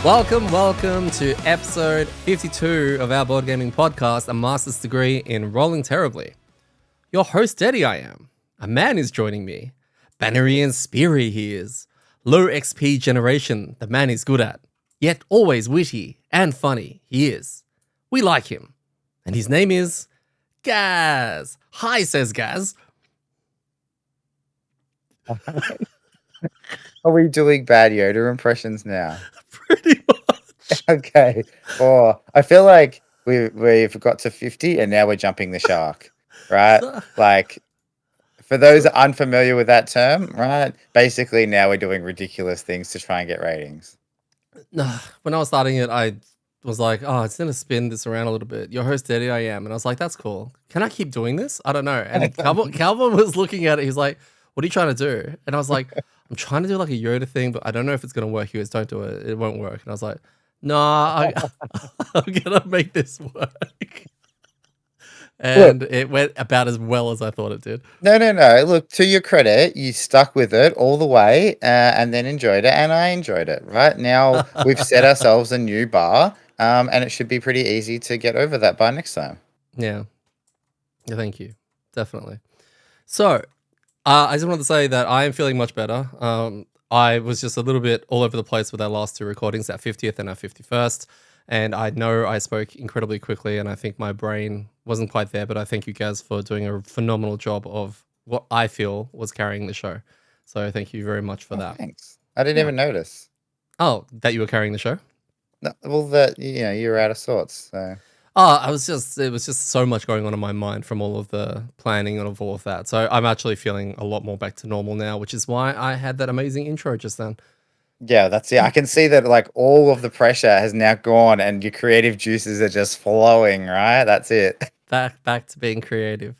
Welcome to episode 52 of our board gaming podcast, a master's degree in rolling terribly. Your host, Detty, I am. A man is joining me. Bannery and Speary he is. Low XP generation, the man is good at. Yet always witty and funny, he is. We like him. And his name is Gaz. Hi, says Gaz. Are we doing bad Yoda impressions now? Pretty much. Okay. Or I feel like we've got to 50 and now we're jumping the shark, right? Like, for those unfamiliar with that term, right? Basically, now we're doing ridiculous things to try and get ratings. When I was starting it, I was like, oh, it's going to spin this around a little bit. Your host, Detty, I am. And I was like, that's cool. Can I keep doing this? I don't know. And Calvin was looking at it. He's like, what are you trying to do? And I was like, I'm trying to do like a Yoda thing, but I don't know if it's going to work. He goes, don't do it. It won't work. And I was like, I'm going to make this work. And it went about as well as I thought it did. No. Look, to your credit, you stuck with it all the way and then enjoyed it. And I enjoyed it, right? Now we've set ourselves a new bar and it should be pretty easy to get over that bar next time. Yeah. Thank you. Definitely. So, I just wanted to say that I am feeling much better. I was just a little bit all over the place with our last two recordings, our 50th and our 51st. And I know I spoke incredibly quickly and I think my brain wasn't quite there, but I thank you guys for doing a phenomenal job of what I feel was carrying the show. So thank you very much for that. Thanks. I didn't even notice. Oh, that you were carrying the show? No, well, you were out of sorts, so... Oh, it was just so much going on in my mind from all of the planning and of all of that. So I'm actually feeling a lot more back to normal now, which is why I had that amazing intro just then. Yeah, that's it. I can see that like all of the pressure has now gone and your creative juices are just flowing, right? That's it. Back to being creative.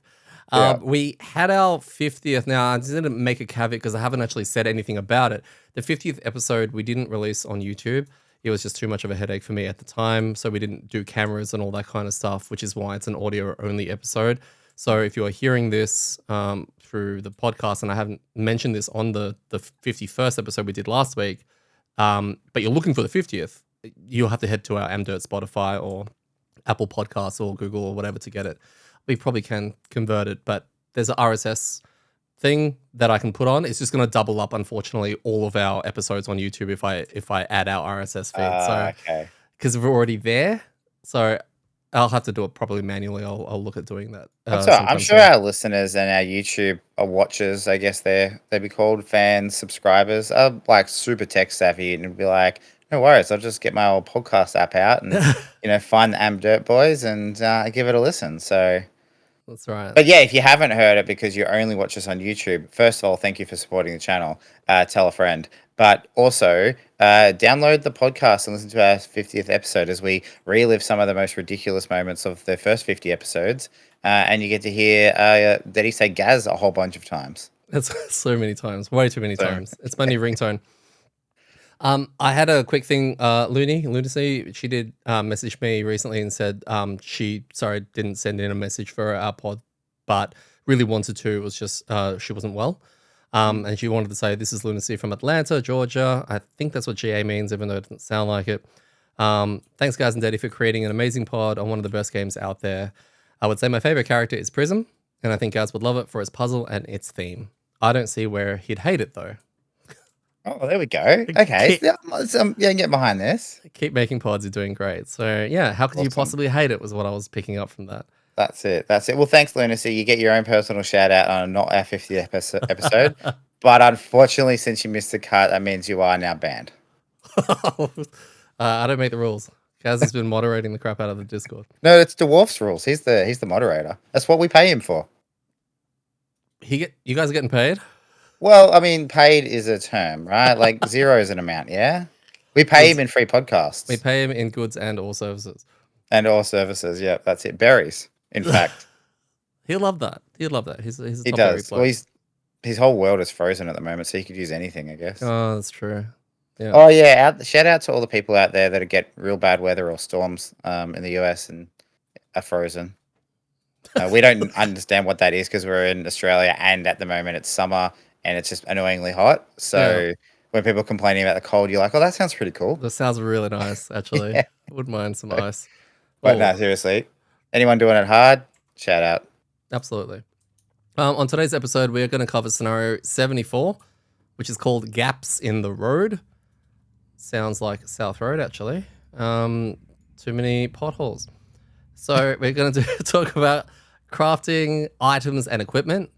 Yeah. We had our 50th. Now, I didn't make a caveat because I haven't actually said anything about it. The 50th episode we didn't release on YouTube. It was just too much of a headache for me at the time. So we didn't do cameras and all that kind of stuff, which is why it's an audio only episode. So if you're hearing this through the podcast, and I haven't mentioned this on the 51st episode we did last week, but you're looking for the 50th, you'll have to head to our amDirt Spotify or Apple Podcasts or Google or whatever to get it. We probably can convert it, but there's an RSS thing that I can put on. It's just going to double up, unfortunately, all of our episodes on YouTube if I add our RSS feed. Okay. Because we're already there, so I'll have to do it probably manually. I'll look at doing that. That's all right. I'm sure our listeners and our YouTube watchers, I guess they'd be called fans, subscribers, are like super tech savvy and be like, no worries, I'll just get my old podcast app out and find the amDirt boys and give it a listen. So that's right. But yeah, if you haven't heard it because you only watch us on YouTube, first of all, thank you for supporting the channel. Tell a friend. But also, download the podcast and listen to our 50th episode as we relive some of the most ridiculous moments of the first 50 episodes. And you get to hear Detty say Gaz a whole bunch of times. That's so many times. Way too many times. It's my new ringtone. I had a quick thing, Lunacy, she did message me recently and said she didn't send in a message for our pod, but really wanted to. It was just she wasn't well. And she wanted to say, this is Lunacy from Atlanta, Georgia. I think that's what GA means, even though it doesn't sound like it. Thanks, guys and Detty, for creating an amazing pod on one of the best games out there. I would say my favorite character is Prism, and I think Gaz would love it for its puzzle and its theme. I don't see where he'd hate it, though. Oh, there we go. Okay. Get behind this. Keep making pods. You're doing great. So, yeah, how could you possibly hate it was what I was picking up from that. That's it. Well, thanks, Lunacy. You get your own personal shout out on not our 50th episode. But unfortunately, since you missed the cut, that means you are now banned. I don't make the rules. Kaz has been moderating the crap out of the Discord. No, it's Dwarf's rules. He's the moderator. That's what we pay him for. You guys are getting paid? Well, I mean, paid is a term, right? Like zero is an amount, yeah? We pay him in free podcasts. We pay him in goods and all services. And all services, yeah, that's it. Berries, in fact. He'll love that. He'd love that. He's a he does. Well, his whole world is frozen at the moment, so he could use anything, I guess. Oh, that's true. Yeah. Oh, yeah. Shout out to all the people out there that get real bad weather or storms in the US and are frozen. We don't understand what that is because we're in Australia and at the moment it's summer and it's just annoyingly hot. So when people are complaining about the cold, you're like, oh, that sounds pretty cool. That sounds really nice, actually. Yeah. I wouldn't mind some ice. But no, Oh, seriously, anyone doing it hard, shout out. absolutely. On today's episode, we're going to cover scenario 74, which is called Gaps in the Road. Sounds like South Road, actually. Too many potholes. So we're going to talk about crafting items and equipment.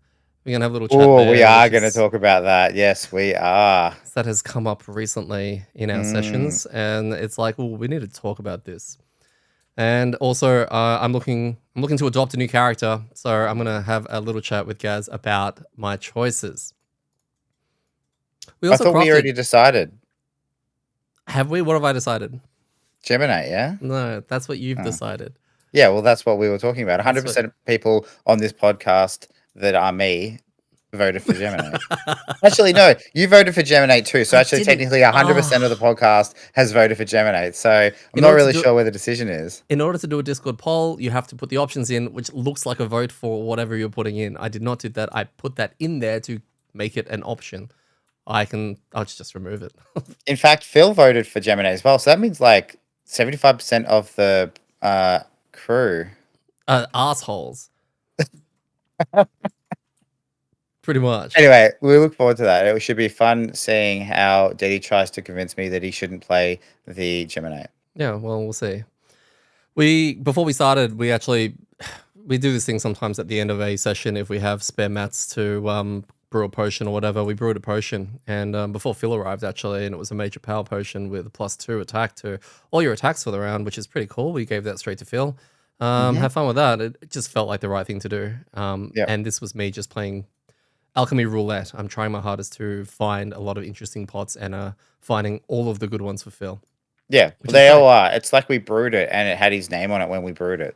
We're going to have a little chat Oh, we there, are which going to is talk about that. Yes, we are. that has come up recently in our Mm. sessions, and it's like, well, we need to talk about this. And also, I'm looking to adopt a new character, so I'm gonna have a little chat with Gaz about my choices. We I also thought we crafted. already decided. Have we? What have I decided? Gemini, yeah? No, that's what you've Oh. decided. Yeah, well, that's what we were talking about. That's what. 100% of people on this podcast that are me voted for Gemini. Actually, no, you voted for Gemini too. So I actually, didn't. technically, 100% of the Oh, podcast has voted for Gemini. So I'm in not order to really do sure where the decision is. in order to do a Discord poll, you have to put the options in, which looks like a vote for whatever you're putting in. I did not do that. I put that in there to make it an option. I'll just remove it. In fact, Phil voted for Gemini as well. So that means like 75% of the crew. Assholes. Pretty much. Anyway, we look forward to that. It should be fun seeing how Detty tries to convince me that he shouldn't play the Gemini. Yeah, well, we'll see. Before we started, we do this thing sometimes at the end of a session if we have spare mats to brew a potion or whatever. We brewed a potion, and before Phil arrived actually, and it was a major power potion with a +2 attack to all your attacks for the round, which is pretty cool. We gave that straight to Phil. Have fun with that. It just felt like the right thing to do. Yeah. And this was me just playing alchemy roulette. I'm trying my hardest to find a lot of interesting pots and finding all of the good ones for Phil. Yeah, Which is they all great. are. It's like we brewed it and it had his name on it when we brewed it.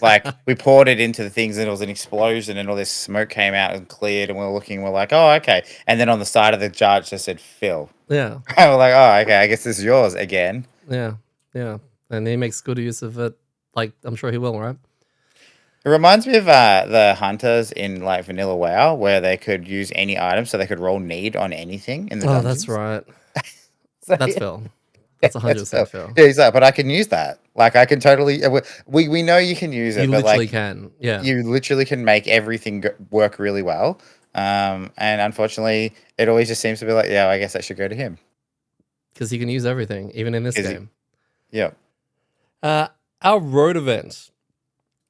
Like we poured it into the things and it was an explosion and all this smoke came out and cleared and we were looking, we're like, oh, okay. And then on the side of the jar it just said Phil. Yeah. And we're like, oh, okay, I guess this is yours again. Yeah, yeah, and he makes good use of it. Like I'm sure he will, right? It reminds me of the hunters in like Vanilla WoW where they could use any item so they could roll need on anything in the Oh, dungeons. that's right. So, That's yeah. Phil. That's That's 100% Phil. Yeah, he's like, but I can use that. Like I can totally. We know you can use it, You but literally like can. Yeah, you literally can make everything work really well. And unfortunately, it always just seems to be like, yeah, I guess that should go to him. because he can use everything, even in this game. Yeah. Our road event.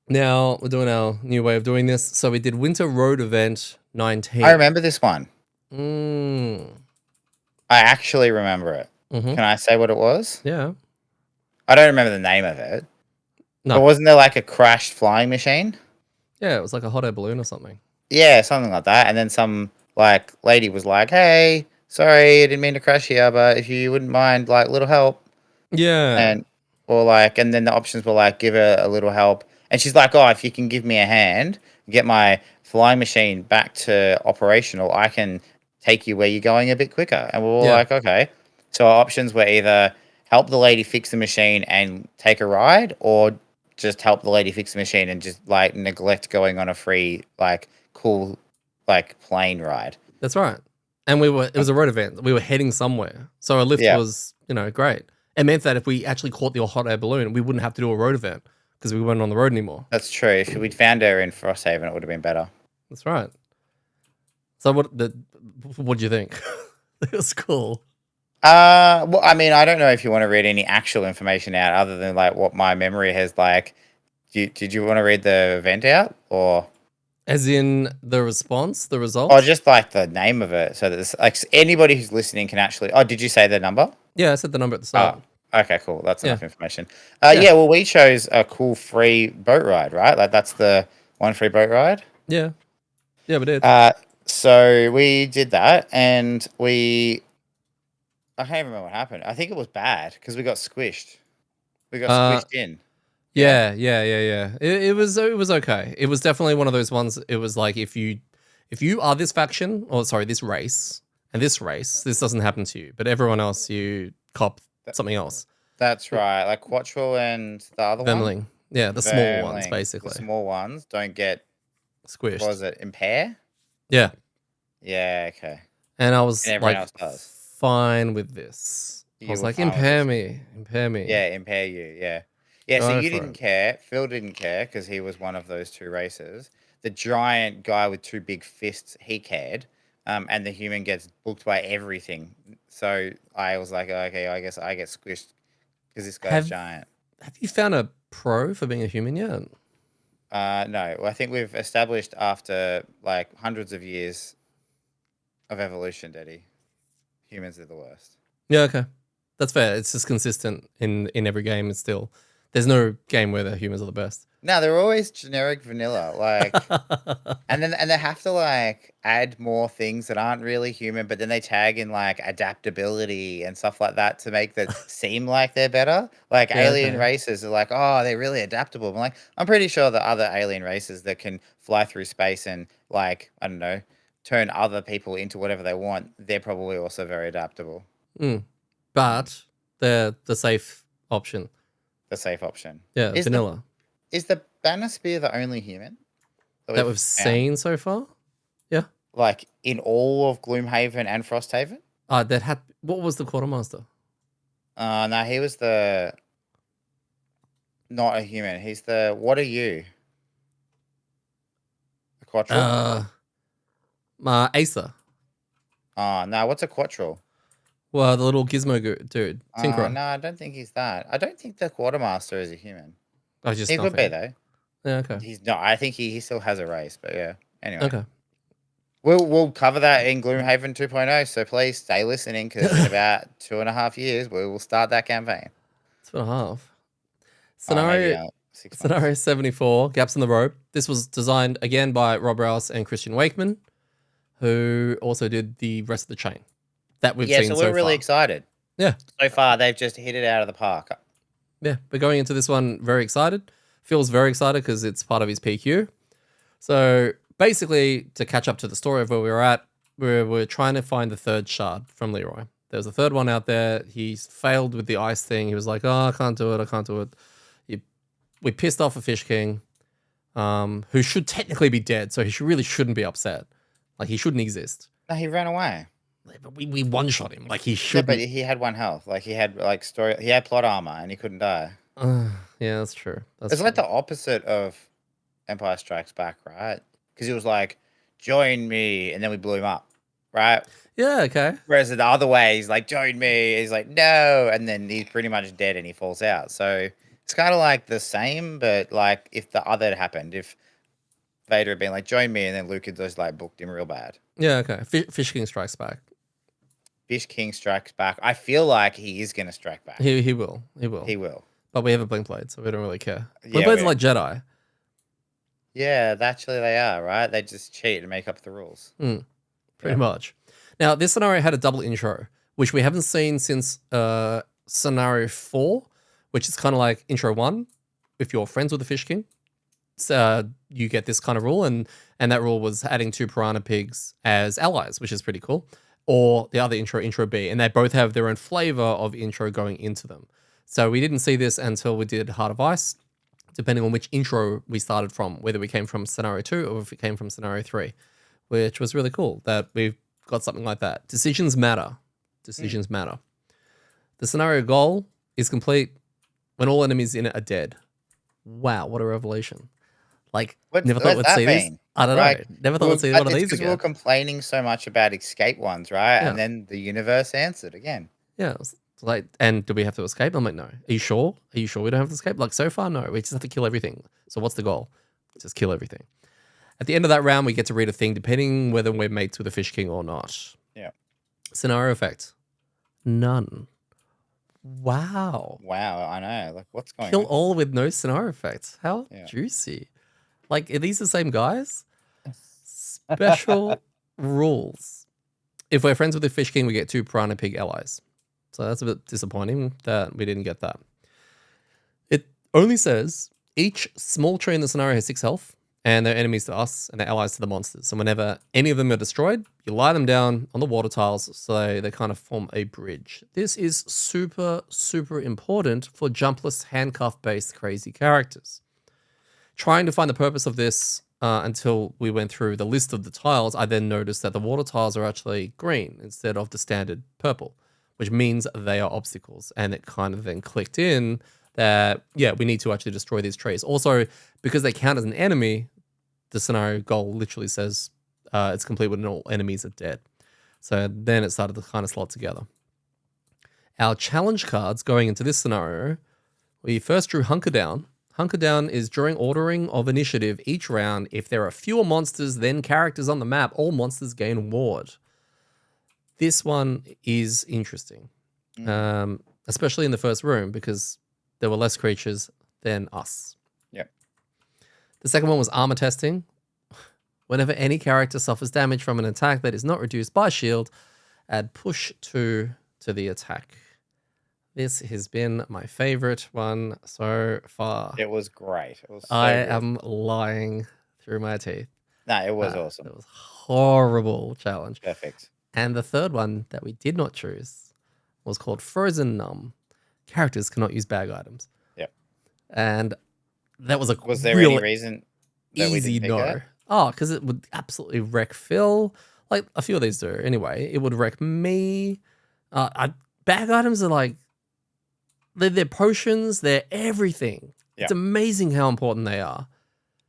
Now we're doing our new way of doing this. So we did Winter Road Event 19. I remember this one. Mm. I actually remember it. Mm-hmm. Can I say what it was? Yeah. I don't remember the name of it. No. But wasn't there like a crashed flying machine? Yeah, it was like a hot air balloon or something. Yeah, something like that. And then some like lady was like, "Hey, sorry, I didn't mean to crash here, but if you wouldn't mind, like, little help." Yeah. And or like, and then the options were like, give her a little help, and she's like, "Oh, if you can give me a hand, get my flying machine back to operational, I can take you where you're going a bit quicker." And we were all Yeah. like, "Okay." So our options were either help the lady fix the machine and take a ride, or just help the lady fix the machine and just like neglect going on a free like cool like plane ride. That's right. And it was a road event. We were heading somewhere. So our lift Yeah, was, great. It meant that if we actually caught the hot air balloon, we wouldn't have to do a road event because we weren't on the road anymore. that's true. If we'd found her in Frosthaven, it would have been better. That's right. So what do you think? It was cool. Well, I mean, I don't know if you want to read any actual information out other than like what my memory has like. Did you want to read the event out or As in the response, the result? just like the name of it so that this, like anybody who's listening can actually. Oh, did you say the number? Yeah, I said the number at the start. Oh, okay, cool. That's Yeah. enough information. Yeah. Yeah, well, we chose a cool free boat ride, right? Like that's the one free boat ride. Yeah. Yeah, we did. So we did that, and I can't even remember what happened. I think it was bad because we got squished. We got squished in. Yeah. It was okay. It was definitely one of those ones. It was like if you are this faction, or sorry, this race, and this race, this doesn't happen to you, but everyone else you cop something else. That's right. Like Quattro and the other one. Vermling. Yeah, the small ones Vermling. basically. The small ones don't get Squished. what was it? Impair? Yeah. Yeah, okay. And I was And everyone like else does. fine with this. I You was were like, fine with impair this. me, impair me. Yeah, impair you. Yeah. Yeah, so Go you for didn't it. care. Phil didn't care because he was one of those two races. The giant guy with two big fists, he cared. And the human gets booked by everything. So I was like, okay, I guess I get squished because this guy's Have giant. Have you found a pro for being a human yet? No, well, I think we've established after like hundreds of years of evolution, Detty, humans are the worst. Yeah, okay. That's fair. It's just consistent in every game. It's still there's no game where the humans are the best. No, they're always generic vanilla. Like, and they have to like add more things that aren't really human, but then they tag in like adaptability and stuff like that to make that seem like they're better. Like Yeah, alien okay. races are like, oh, they're really adaptable. I'm like, I'm pretty sure the other alien races that can fly through space and like, I don't know, turn other people into whatever they want, they're probably also very adaptable. Mm. Mm, But they're the safe option. the safe option. Yeah, Is the vanilla is the Banosphere the only human that that we've we've found? seen so far. Yeah. Like in all of Gloomhaven and Frosthaven? That had what was the quartermaster? No, he was the not a human. He's the what are you? A quattrel? Uh, Acer. No, what's a quattrel? Well, the little gizmo dude, Tinkerer. No, I don't think he's that. I don't think the quartermaster is a human. Oh, just He could be nothing. though. Yeah, okay. He's not. I think he still has a race, but yeah. Anyway, Okay. we'll cover that in Gloomhaven 2.0. So please stay listening because in about 2.5 years we will start that campaign. 2.5. Maybe Scenario 6 months. Scenario 74, Gaps in the Rope. This was designed again by Rob Rouse and Christian Wakeman, who also did the rest of the chain that we've Yeah, seen so we're so really far. excited. Yeah. So far, they've just hit it out of the park. Yeah. But going into this one, very excited. Feels very excited because it's part of his PQ. So basically, to catch up to the story of where we were at, we're trying to find the third shard from Leroy. There's a third one out there. He's failed with the ice thing. He was like, oh, I can't do it. I can't do it. We pissed off a Fish King, who should technically be dead. So really shouldn't be upset. Like, he shouldn't exist. No, he ran away. But we one-shot him. Like, he Yeah, but shouldn't. he had 1 health. Like he had like story. He had plot armor, and he couldn't die. Yeah, that's true. That's It's true. like the opposite of Empire Strikes Back, right? Because he was like, "Join me," and then we blew him up, right? Yeah, okay. Whereas the other way, he's like, "Join me." He's like, "No," and then he's pretty much dead, and he falls out. So it's kind of like the same, but like if the other had happened, if Vader had been like, "Join me," and then Luke had just like booked him real bad. Yeah, okay. Fish King strikes back. Fish King strikes back. I feel like he is going to strike back. He will. He will. He will. But we have a blink blade, so we don't really care. Blink Yeah, blades are like Jedi. yeah, actually they are, right? They just cheat and make up the rules. Pretty much. Now, this scenario had a double intro, which we haven't seen since scenario 4, which is kind of like intro 1. If you're friends with the Fish King, you get this kind of rule, and that rule was adding 2 piranha pigs as allies, which is pretty cool. Or the other intro B, and they both have their own flavor of intro going into them. So we didn't see this until we did Heart of Ice, depending on which intro we started from, whether we came from scenario 2 or if it came from scenario 3, which was really cool that we've got something like that. Decisions matter. Decisions matter. The scenario goal is complete when all enemies in it are dead. Wow, what a revelation. Like, never thought we'd see this. I don't know. Never thought we'd see one of these because we were again. complaining so much about escape ones, right? Yeah. And then the universe answered again. Yeah, it's like, and do we have to escape? I'm like, no. Are you sure? Are you sure we don't have to escape? Like, so far, no. We just have to kill everything. So what's the goal? Just kill everything. At the end of that round, we get to read a thing, depending whether we're mates with a Fish King or not. Yeah. Scenario effect. None. Wow. Wow, I know. Like, what's going Kill on? all with no scenario effects. How Yeah. juicy. Like, are these the same guys? Special rules. If we're friends with the Fish King, we get 2 piranha pig allies. So that's a bit disappointing that we didn't get that. It only says each small tree in the scenario has 6 health, and they're enemies to us and they're allies to the monsters. So whenever any of them are destroyed, you lie them down on the water tiles so they kind of form a bridge. This is super, super important for jumpless handcuff-based crazy characters. Trying to find the purpose of this until we went through the list of the tiles. I then noticed that the water tiles are actually green instead of the standard purple, which means they are obstacles. And it kind of then clicked in that, yeah, we need to actually destroy these trees. Also, because they count as an enemy, the scenario goal literally says it's complete when all enemies are dead. So then it started to kind of slot together. Our challenge cards going into this scenario, we first drew Hunker Down. Hunker Down is during ordering of initiative each round. If there are fewer monsters than characters on the map, all monsters gain ward. This one is interesting, especially in the first room because there were less creatures than us. Yep. The second one was armor testing. Whenever any character suffers damage from an attack that is not reduced by shield, add push 2 to the attack. This has been my favorite one so far. It was great. It was so I good. am lying through my teeth. No, it was awesome. It was horrible challenge. Perfect. And the third one that we did not choose was called Frozen Numb. Characters cannot use bag items. Yep. And that was a Was there real any reason that we easy didn't pick no. that? Oh, because it would absolutely wreck Phil. Like a few of these do. Anyway, it would wreck me. Bag items are like they're potions. They're everything. Yeah. It's amazing how important they are.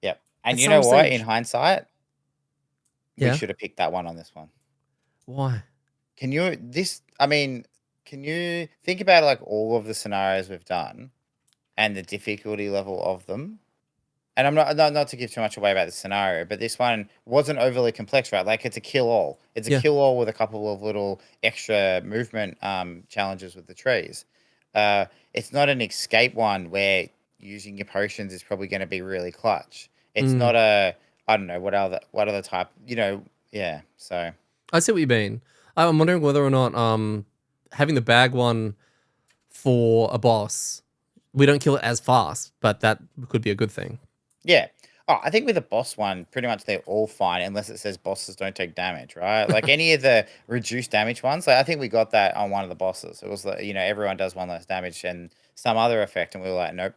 Yep. And At you know some what? stage- In hindsight, Yeah. we should have picked that one on this one. Why? Can you think about like all of the scenarios we've done and the difficulty level of them? And I'm not to give too much away about the scenario, but this one wasn't overly complex, right? Like it's a kill all. It's a Yeah. kill all with a couple of little extra movement challenges with the trees. It's not an escape one where using your potions is probably going to be really clutch. It's not a I don't know what other type, yeah. So I see what you mean. I'm wondering whether or not having the bag one for a boss, we don't kill it as fast, but that could be a good thing. yeah. Oh, I think with the boss one, pretty much they're all fine unless it says bosses don't take damage, right? Like any of the reduced damage ones, like I think we got that on one of the bosses. It was like, everyone does one less damage and some other effect, and we were like, nope,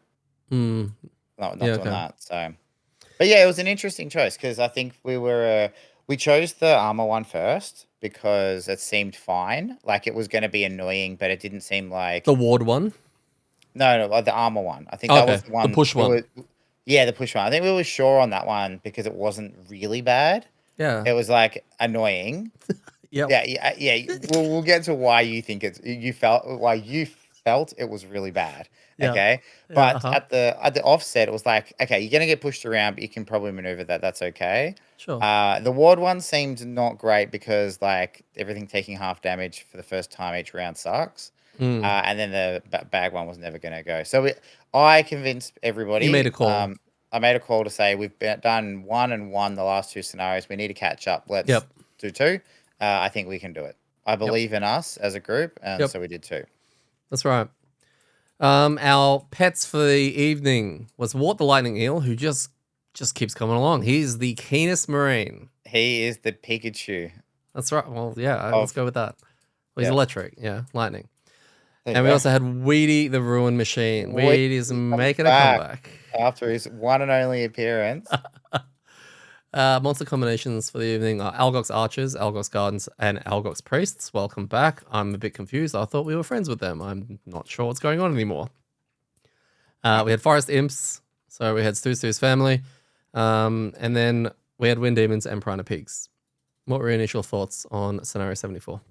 Mm. not Yeah, doing okay. that. So, but yeah, it was an interesting choice because I think we chose the armor one first because it seemed fine, like it was going to be annoying, but it didn't seem like The ward one. no, like the armor one. I think that Okay. was the one. The push one. Yeah, the push one. I think we were sure on that one because it wasn't really bad. Yeah. It was like annoying. Yep. Yeah. We'll get to why you think you felt it was really bad. Yeah. Okay, Yeah, but at the offset, it was like, okay, you're gonna get pushed around, but you can probably maneuver that. That's okay. Sure. The ward one seemed not great because like everything taking half damage for the first time each round sucks. And then the bag one was never gonna go. So I convinced everybody. You made a call. I made a call to say we've done 1 and 1 the last 2 scenarios. We need to catch up. Let's do 2. I think we can do it. I believe in us as a group, and so we did 2. That's right. Our pets for the evening was Wart the Lightning Eel, who just keeps coming along. He's the keenest marine. He is the Pikachu. That's right. Well, yeah, let's go with that. Well, he's electric. Yeah, lightning. And we also had Weedy the Ruin Machine. Weedy's making a comeback. After his one and only appearance. Monster combinations for the evening are Algox Archers, Algox Gardens, and Algox Priests. Welcome back. I'm a bit confused. I thought we were friends with them. I'm not sure what's going on anymore. We had Forest Imps. So we had Stu's family. And then we had Wind Demons and Piranha Pigs. What were your initial thoughts on Scenario 74?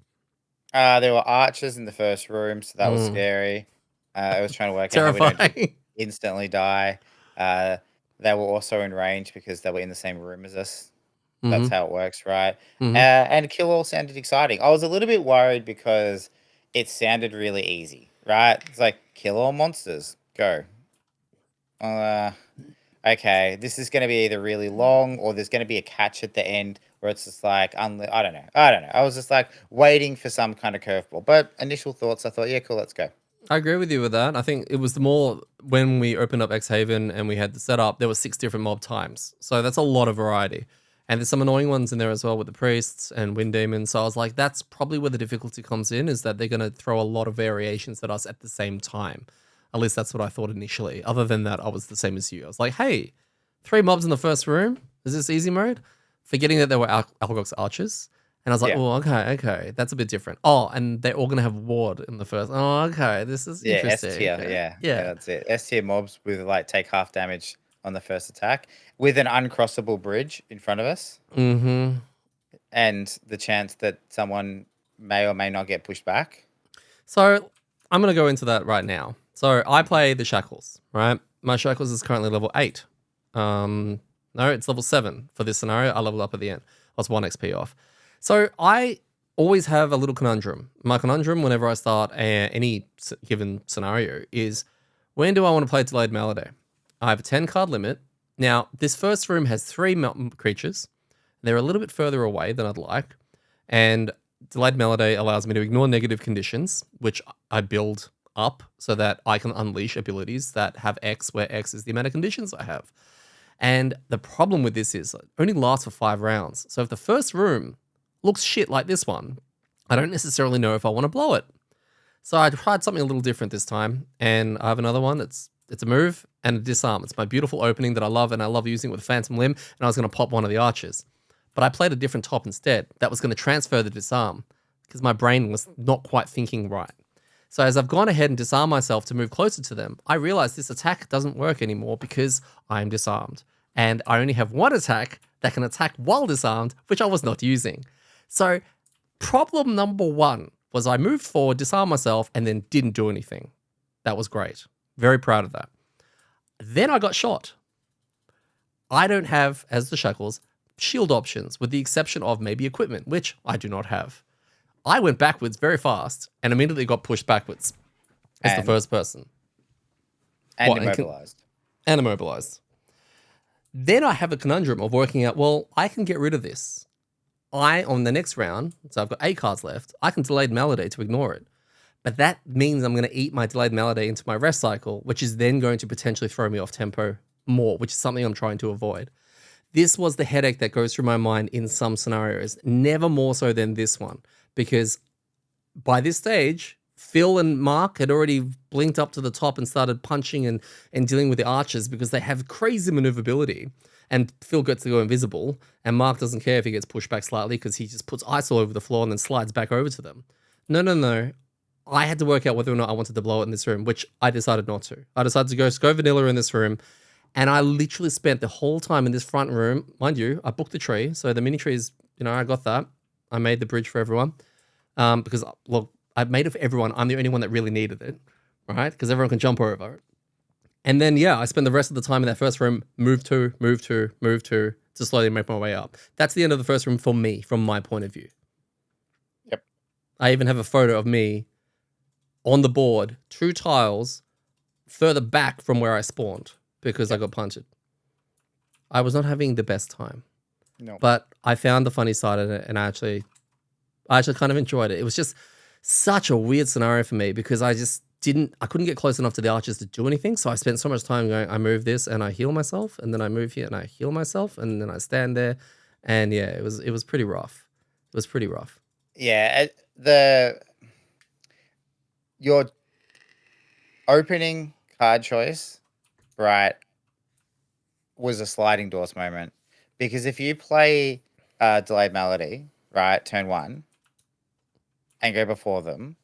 There were archers in the first room, so that was scary. I was trying to work out how we don't instantly die. They were also in range because they were in the same room as us. That's how it works, right? And kill all sounded exciting. I was a little bit worried because it sounded really easy, right? It's like kill all monsters, go. Okay, this is going to be either really long or there's going to be a catch at the end where it's just like, I don't know. I was just like waiting for some kind of curveball. But initial thoughts, I thought, yeah, cool, let's go. I agree with you with that. I think it was the more when we opened up Xhaven and we had the setup, there were 6 different mob times. So that's a lot of variety. And there's some annoying ones in there as well with the priests and wind demons. So I was like, that's probably where the difficulty comes in, is that they're going to throw a lot of variations at us at the same time. At least that's what I thought initially. Other than that, I was the same as you. I was like, hey, 3 mobs in the first room? is this easy mode? Forgetting that there were Algox archers. And I was like, Yeah. oh, okay, that's a bit different. Oh, and they're all going to have ward in the first. Oh, okay, this is Yeah, S interesting. tier. Yeah, yeah, Yeah. that's it. S tier mobs with like take half damage on the first attack with an uncrossable bridge in front of us, Mm-hmm. and the chance that someone may or may not get pushed back. So I'm going to go into that right now. So I Mhm. play the Shackles, right? My Shackles is currently level 8. Um, no, it's level 7 for this scenario. I level up at the end. I was 1 XP off. So I always have a little conundrum. My conundrum whenever I start any given scenario is, when do I want to play Delayed Melody? I have a 10 card limit. Now, this first room has 3 creatures. They're a little bit further away than I'd like. And Delayed Melody allows me to ignore negative conditions, which I build up so that I can unleash abilities that have X, where X is the amount of conditions I have. And the problem with this is it only lasts for 5 rounds. So if the first room looks shit like this one, I don't necessarily know if I want to blow it. So I tried something a little different this time, and I have another one. It's a move and a disarm. It's my beautiful opening that I love, and I love using with Phantom Limb, and I was going to pop one of the archers. But I played a different top instead that was going to transfer the disarm because my brain was not quite thinking right. So as I've gone ahead and disarmed myself to move closer to them, I realized this attack doesn't work anymore because I am disarmed. And I only have one attack that can attack while disarmed, which I was not using. So problem number 1 was I moved forward, disarmed myself, and then didn't do anything. That was great. Very proud of that. Then I got shot. I don't have, as the Shackles, shield options, with the exception of maybe equipment, which I do not have. I went backwards very fast and immediately got pushed backwards as the and first person. and immobilized. And immobilized. Then I have a conundrum of working out, well, I can get rid of this. On the next round, so I've got 8 cards left, I can Delayed Melody to ignore it. But that means I'm going to eat my Delayed Melody into my rest cycle, which is then going to potentially throw me off tempo more, which is something I'm trying to avoid. This was the headache that goes through my mind in some scenarios, never more so than this one, because by this stage, Phil and Mark had already blinked up to the top and started punching and dealing with the archers because they have crazy maneuverability. And Phil gets to go invisible, and Mark doesn't care if he gets pushed back slightly because he just puts ice all over the floor and then slides back over to them. No. I had to work out whether or not I wanted to blow it in this room, which I decided not to. I decided to go vanilla in this room, and I literally spent the whole time in this front room. Mind you, I booked the tree, so the mini trees, I got that. I made the bridge for everyone because, look, I made it for everyone. I'm the only one that really needed it, right? Because everyone can jump over it. And then, I spent the rest of the time in that first room, move to slowly make my way up. That's the end of the first room for me, from my point of view. Yep. I even have a photo of me on the board, 2 tiles further back from where I spawned because I got punted. I was not having the best time. No. But I found the funny side in it, and I actually kind of enjoyed it. It was just such a weird scenario for me because I couldn't get close enough to the archers to do anything. So I spent so much time going, I move this and I heal myself, and then I move here and I heal myself, and then I stand there. And yeah, it was pretty rough. It was pretty rough. Yeah, your opening card choice, right, was a sliding doors moment, because if you play Delayed Melody, right, turn 1, and go before them,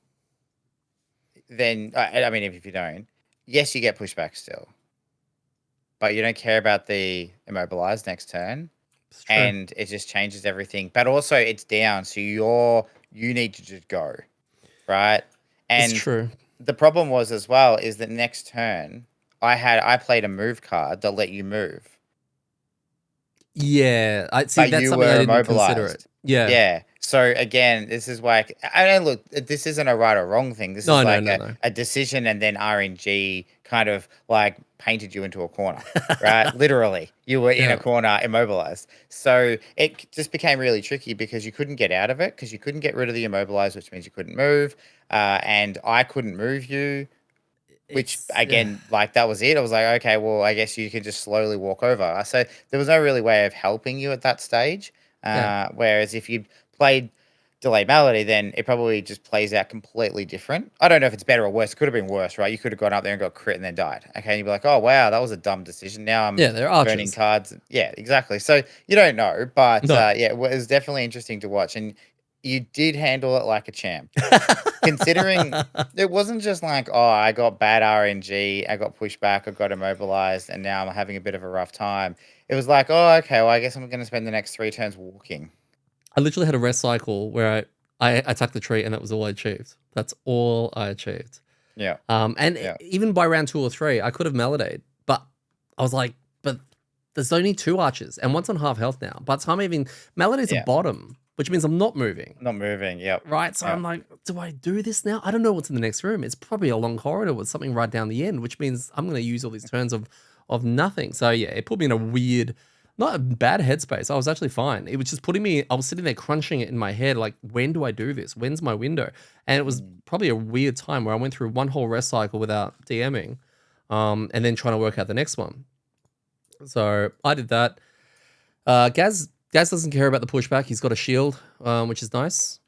then I mean, if you don't, yes, you get pushed back still, but you don't care about the immobilized next turn, It's true. and it just changes everything. But also, it's down, so you need to just go, right? It's And true. the problem was as well is that next turn I played a move card that let you move, Yeah, I see. but That's you something I were didn't consider it. immobilized. Yeah. Yeah. So again, this is why I don't look. This isn't a right or wrong thing. This is No, no, like no, no. a decision, and then RNG kind of like painted you into a corner, right? Literally, you were in a Yeah. corner, immobilized. So it just became really tricky because you couldn't get out of it because you couldn't get rid of the immobilized, which means you couldn't move, and I couldn't move you. Which It's again, like that was it. I was like, okay, well, I guess you can just slowly walk over. So there was no really way of helping you at that stage. yeah. Whereas if you played delayed melody, then it probably just plays out completely different. I don't know if it's better or worse. It could have been worse, right? You could have gone up there and got crit and then died. Okay, and you'd be like, oh wow, that was a dumb decision. Now I'm Yeah, they're burning archers. cards. Yeah, exactly. So you don't know, but No. yeah, it was definitely interesting to watch, and you did handle it like a champ. Considering it wasn't just like, oh, I got bad RNG, I got pushed back, I got immobilized, and now I'm having a bit of a rough time. It was like, oh, okay, well, I guess I'm going to spend the next 3 turns walking. I literally had a rest cycle where I attacked the tree and that was all I achieved. That's all I achieved. Yeah. And Yeah. even by round 2 or 3, I could have melodied, but I was like, but there's only 2 archers and one's on half health now. By the time I even melody's a Yeah. bottom, which means I'm not moving. Not moving. Yep. Right. So Yep. I'm like, do I do this now? I don't know what's in the next room. It's probably a long corridor with something right down the end, which means I'm going to use all these turns of nothing. So yeah, it put me in a weird, not a bad headspace. I was actually fine. It was just putting me, I was sitting there crunching it in my head, like, when do I do this? When's my window? And it was probably a weird time where I went through one whole rest cycle without DMing, and then trying to work out the next one. So I did that. Gaz doesn't care about the pushback. He's got a shield, which is nice.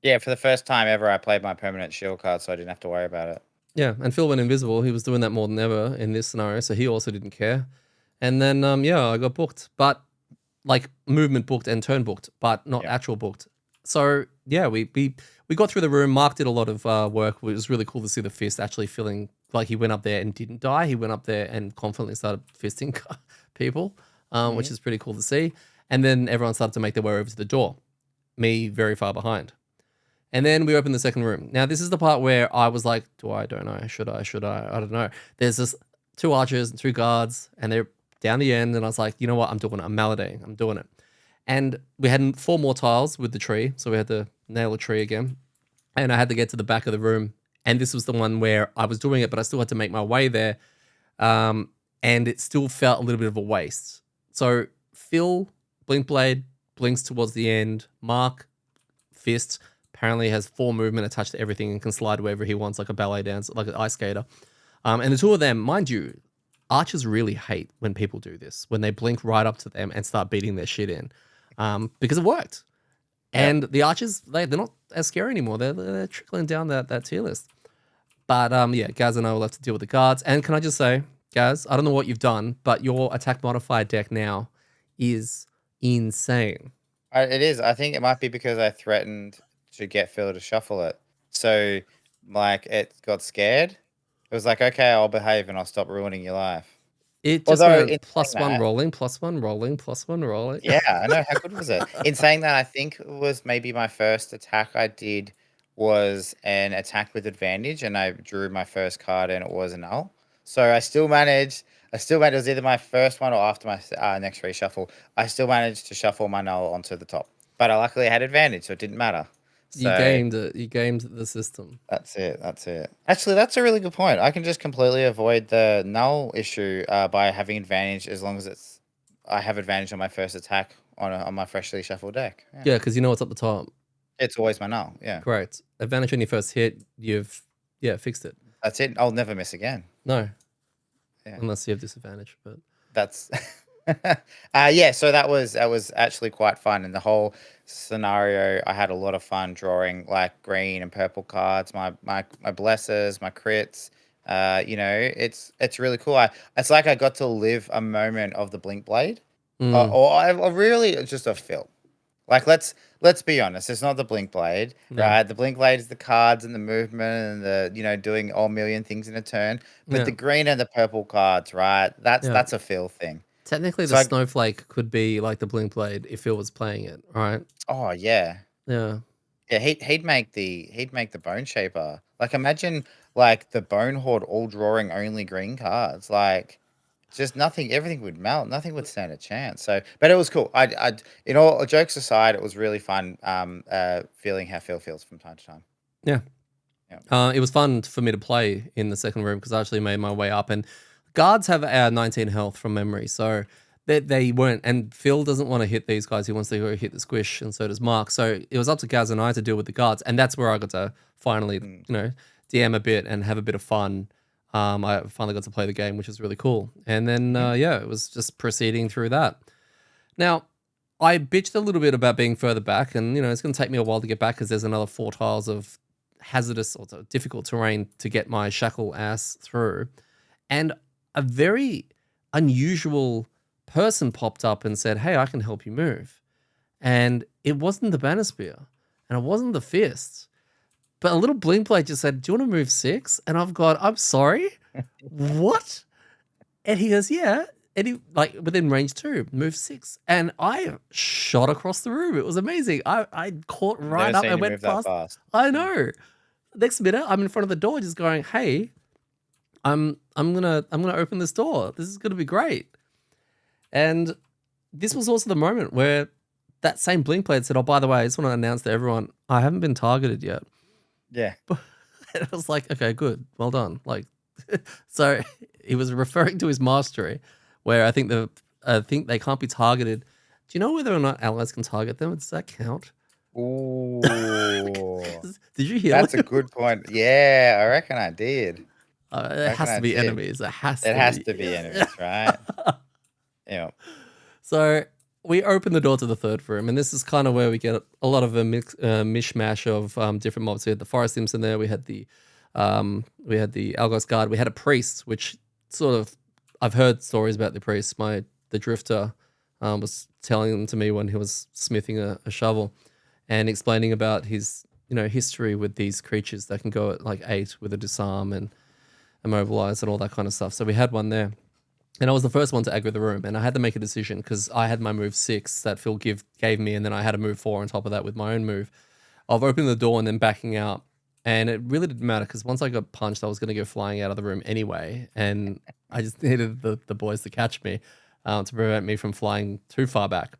Yeah, for the first time ever, I played my permanent shield card, so I didn't have to worry about it. Yeah, and Phil went invisible. He was doing that more than ever in this scenario, so he also didn't care. And then, yeah, I got booked, but like movement booked and turn booked, but not actual booked. So yeah, we got through the room. Mark did a lot of work. It was really cool to see the fist actually feeling like he went up there and didn't die. He went up there and confidently started fisting people, which is pretty cool to see. And then everyone started to make their way over to the door. Me very far behind. And then we opened the second room. Now, this is the part where I was like, do I, don't I, should I, I don't know. There's this 2 archers and 2 guards, and they're down the end, and I was like, you know what, I'm doing it. I'm meloding. I'm doing it. And we had 4 more tiles with the tree, so we had to nail a tree again. And I had to get to the back of the room, and this was the one where I was doing it, but I still had to make my way there, and it still felt a little bit of a waste. So Phil, Blink Blade, blinks towards the end. Mark, Fist, apparently has 4 movement attached to everything and can slide wherever he wants, like a ballet dancer, like an ice skater. And the 2 of them, mind you, archers really hate when people do this, when they blink right up to them and start beating their shit in, because it worked. And the archers, they're not as scary anymore. They're trickling down that tier list. But yeah, Gaz and I will have to deal with the guards. And can I just say, Gaz, I don't know what you've done, but your attack modifier deck now is insane. It is. I think it might be because I threatened to get Phil to shuffle it. So, like, it got scared. It was like, okay, I'll behave and I'll stop ruining your life. It just Although, went +1 rolling, +1 rolling, +1 rolling. yeah, I know. How good was it? In saying that, I think it was maybe my first attack I did was an attack with advantage, and I drew my first card, and it was a null. So I still managed. It was either my first one or after my next reshuffle. I still managed to shuffle my null onto the top, but I luckily had advantage, so it didn't matter. You So gamed it. You gamed the system. that's it. That's it. Actually, that's a really good point. I can just completely avoid the null issue by having advantage as long as I have advantage on my first attack on my freshly shuffled deck. Yeah, because you know what's up the top. It's always my null. Yeah. Great. Advantage on your first hit. You've fixed it. That's it. I'll never miss again. No. Yeah. Unless you have disadvantage, but That's yeah, so that was actually quite fun, and the whole scenario I had a lot of fun drawing like green and purple cards, my blessers, my crits. It's really cool. It's like I got to live a moment of the Blink Blade. Or I really just a Phil. Like let's be honest, it's not the Blink Blade, right? The Blink Blade is the cards and the movement and the doing all million things in a turn. But the green and the purple cards, right? That's a Phil thing. Technically, So the snowflake could be like the Blink Blade if Phil was playing it, right? Oh yeah. Yeah. Yeah, he'd make the Bone Shaper. Like imagine like the Bone Horde all drawing only green cards. Like just nothing, everything would melt. Nothing would stand a chance. So, but it was cool. In all jokes aside, it was really fun. Feeling how Phil feels from time to time. Yeah. Yeah. It was fun for me to play in the second room because I actually made my way up, and guards have 19 health from memory, so they weren't. And Phil doesn't want to hit these guys; he wants to go hit the squish, and so does Mark. So it was up to Gaz and I to deal with the guards, and that's where I got to finally, DM a bit and have a bit of fun. I finally got to play the game, which is really cool. And then, it was just proceeding through that. Now, I bitched a little bit about being further back, and it's going to take me a while to get back because there's another 4 tiles of hazardous or difficult terrain to get my shackle ass through. And a very unusual person popped up and said, "Hey, I can help you move." And it wasn't the banner spear, and it wasn't the fists, but a little blink blade just said, "Do you want to move 6?" And I've gone, "I'm sorry, what?" And he goes, "Yeah." And he, like, within range 2, move 6. And I shot across the room. It was amazing. I caught right Never up seen and you went move that past. fast. I know. Next minute, I'm in front of the door just going, "Hey, I'm gonna open this door. This is gonna be great." And this was also the moment where that same blink blade said, "Oh, by the way, I just want to announce to everyone, I haven't been targeted yet." Yeah. And I was like, "Okay, good. Well done." Like, so he was referring to his mastery, where I think they can't be targeted. Do you know whether or not allies can target them? Does that count? Ooh. Did you hear That's a him? good point. Yeah, I reckon I did. I It reckon has I to be did. enemies. It has It to has be. to be enemies, right? Yeah. So we open the door to the third room, and this is kind of where we get a lot of a mishmash of different mobs. We had the Forest Imps in there. We had the Algos Guard. We had a priest, which sort of I've heard stories about the priest. The drifter was telling them to me when he was smithing a shovel, and explaining about his history with these creatures that can go at like 8 with a disarm and immobilize and all that kind of stuff. So we had one there. And I was the first one to aggro the room, and I had to make a decision because I had my move 6 that Phil gave me, and then I had a move 4 on top of that with my own move of opening the door and then backing out. And it really didn't matter because once I got punched, I was going to go flying out of the room anyway, and I just needed the boys to catch me to prevent me from flying too far back.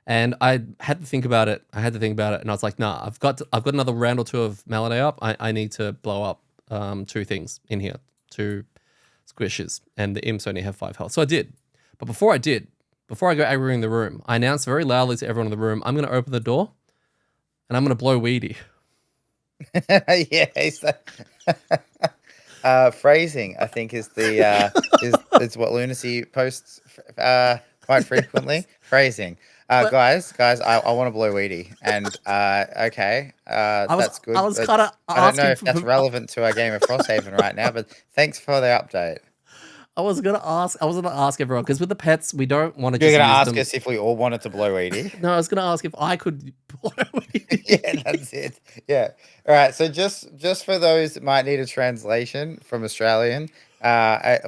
And I had to think about it. And I was like, "Nah, I've got another round or 2 of Malade up. I need to blow up 2 things in here, 2 squishes, and the imps only have 5 health." So I did. But before I go aggroing the room, I announced very loudly to everyone in the room, "I'm going to open the door and I'm going to blow Weedy." Yeah, phrasing, I think, is the is what Lunacy posts quite frequently. Phrasing. But Guys, I want to blow weedy, and okay, that's good. I was But kind of I don't know asking if that's for relevant to our game of Frosthaven right now. But thanks for the update. I was going to ask everyone because with the pets, we don't want to You're just gonna use ask them. us if we all wanted to blow weedy. No, I was going to ask if I could blow Yeah, Weedy. that's it. Yeah. All right. So just for those that might need a translation from Australian,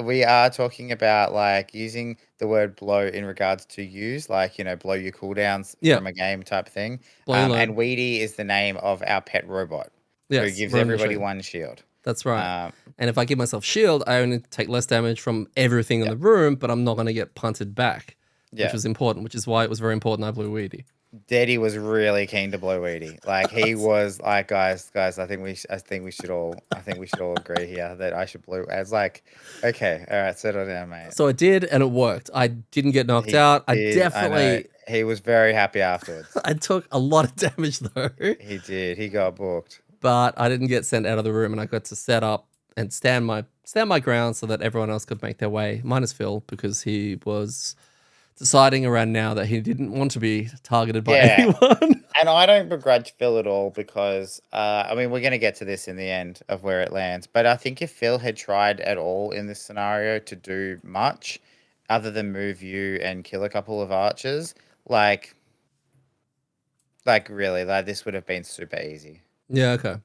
we are talking about like using the word blow in regards to use, like blow your cooldowns Yeah, from a game type thing. blow your load. And Weedy is the name of our pet robot, who Yes, gives we're on the everybody show. one shield. That's right. Um, And if I give myself shield, I only take less damage from everything in yeah, the room, but I'm not going to get punted back, which yeah. was important, which is why it was very important I blew Weedy. Detty was really keen to blow Weedy. Like he was like, guys, I think we should all agree here that I should blow. I was like, okay, all right, settle down, mate. So I did, and it worked. I didn't get knocked He out. I did. I know. definitely, He was very happy afterwards. I took a lot of damage though, He did. He got booked. but I didn't get sent out of the room, and I got to set up and stand my ground so that everyone else could make their way, minus Phil, because he was deciding around now that he didn't want to be targeted by Yeah. anyone. And I don't begrudge Phil at all because, I mean, we're going to get to this in the end of where it lands. But I think if Phil had tried at all in this scenario to do much other than move you and kill a couple of archers, like really, like this would have been super easy. Yeah, okay.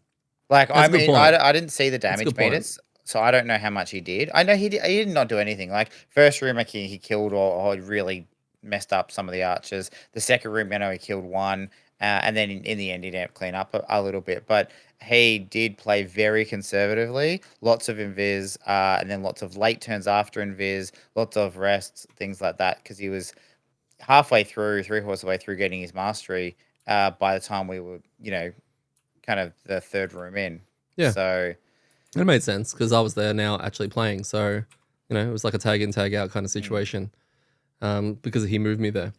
Like, That's I a good mean, point. I didn't see the That's a damage good point. meters, so I don't know how much he did. I know he did not do anything. Like, first room, like, he killed or really messed up some of the archers. The second room, I know he killed one, and then in the end, he didn't clean up a little bit. But he did play very conservatively, lots of invis, and then lots of late turns after invis, lots of rests, things like that, because he was halfway through, 3/4 of the way through getting his mastery by the time we were, kind of the third room in. Yeah, So it made sense because I was there now actually playing. So, it was like a tag in, tag out kind of mm, situation because he moved me there.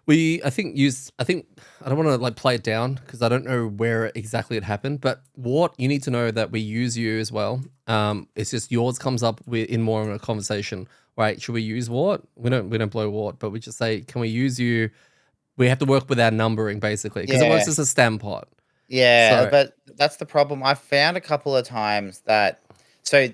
I think, I don't want to like play it down because I don't know where exactly it happened, but Wart, you need to know that we use you as well. It's just yours comes up in more of a conversation, right? Should we use Wart? We don't blow Wart, but we just say, can we use you We have to work with our numbering basically because it works Yeah. as a stem pot. Yeah, So but that's the problem. I've found a couple of times that so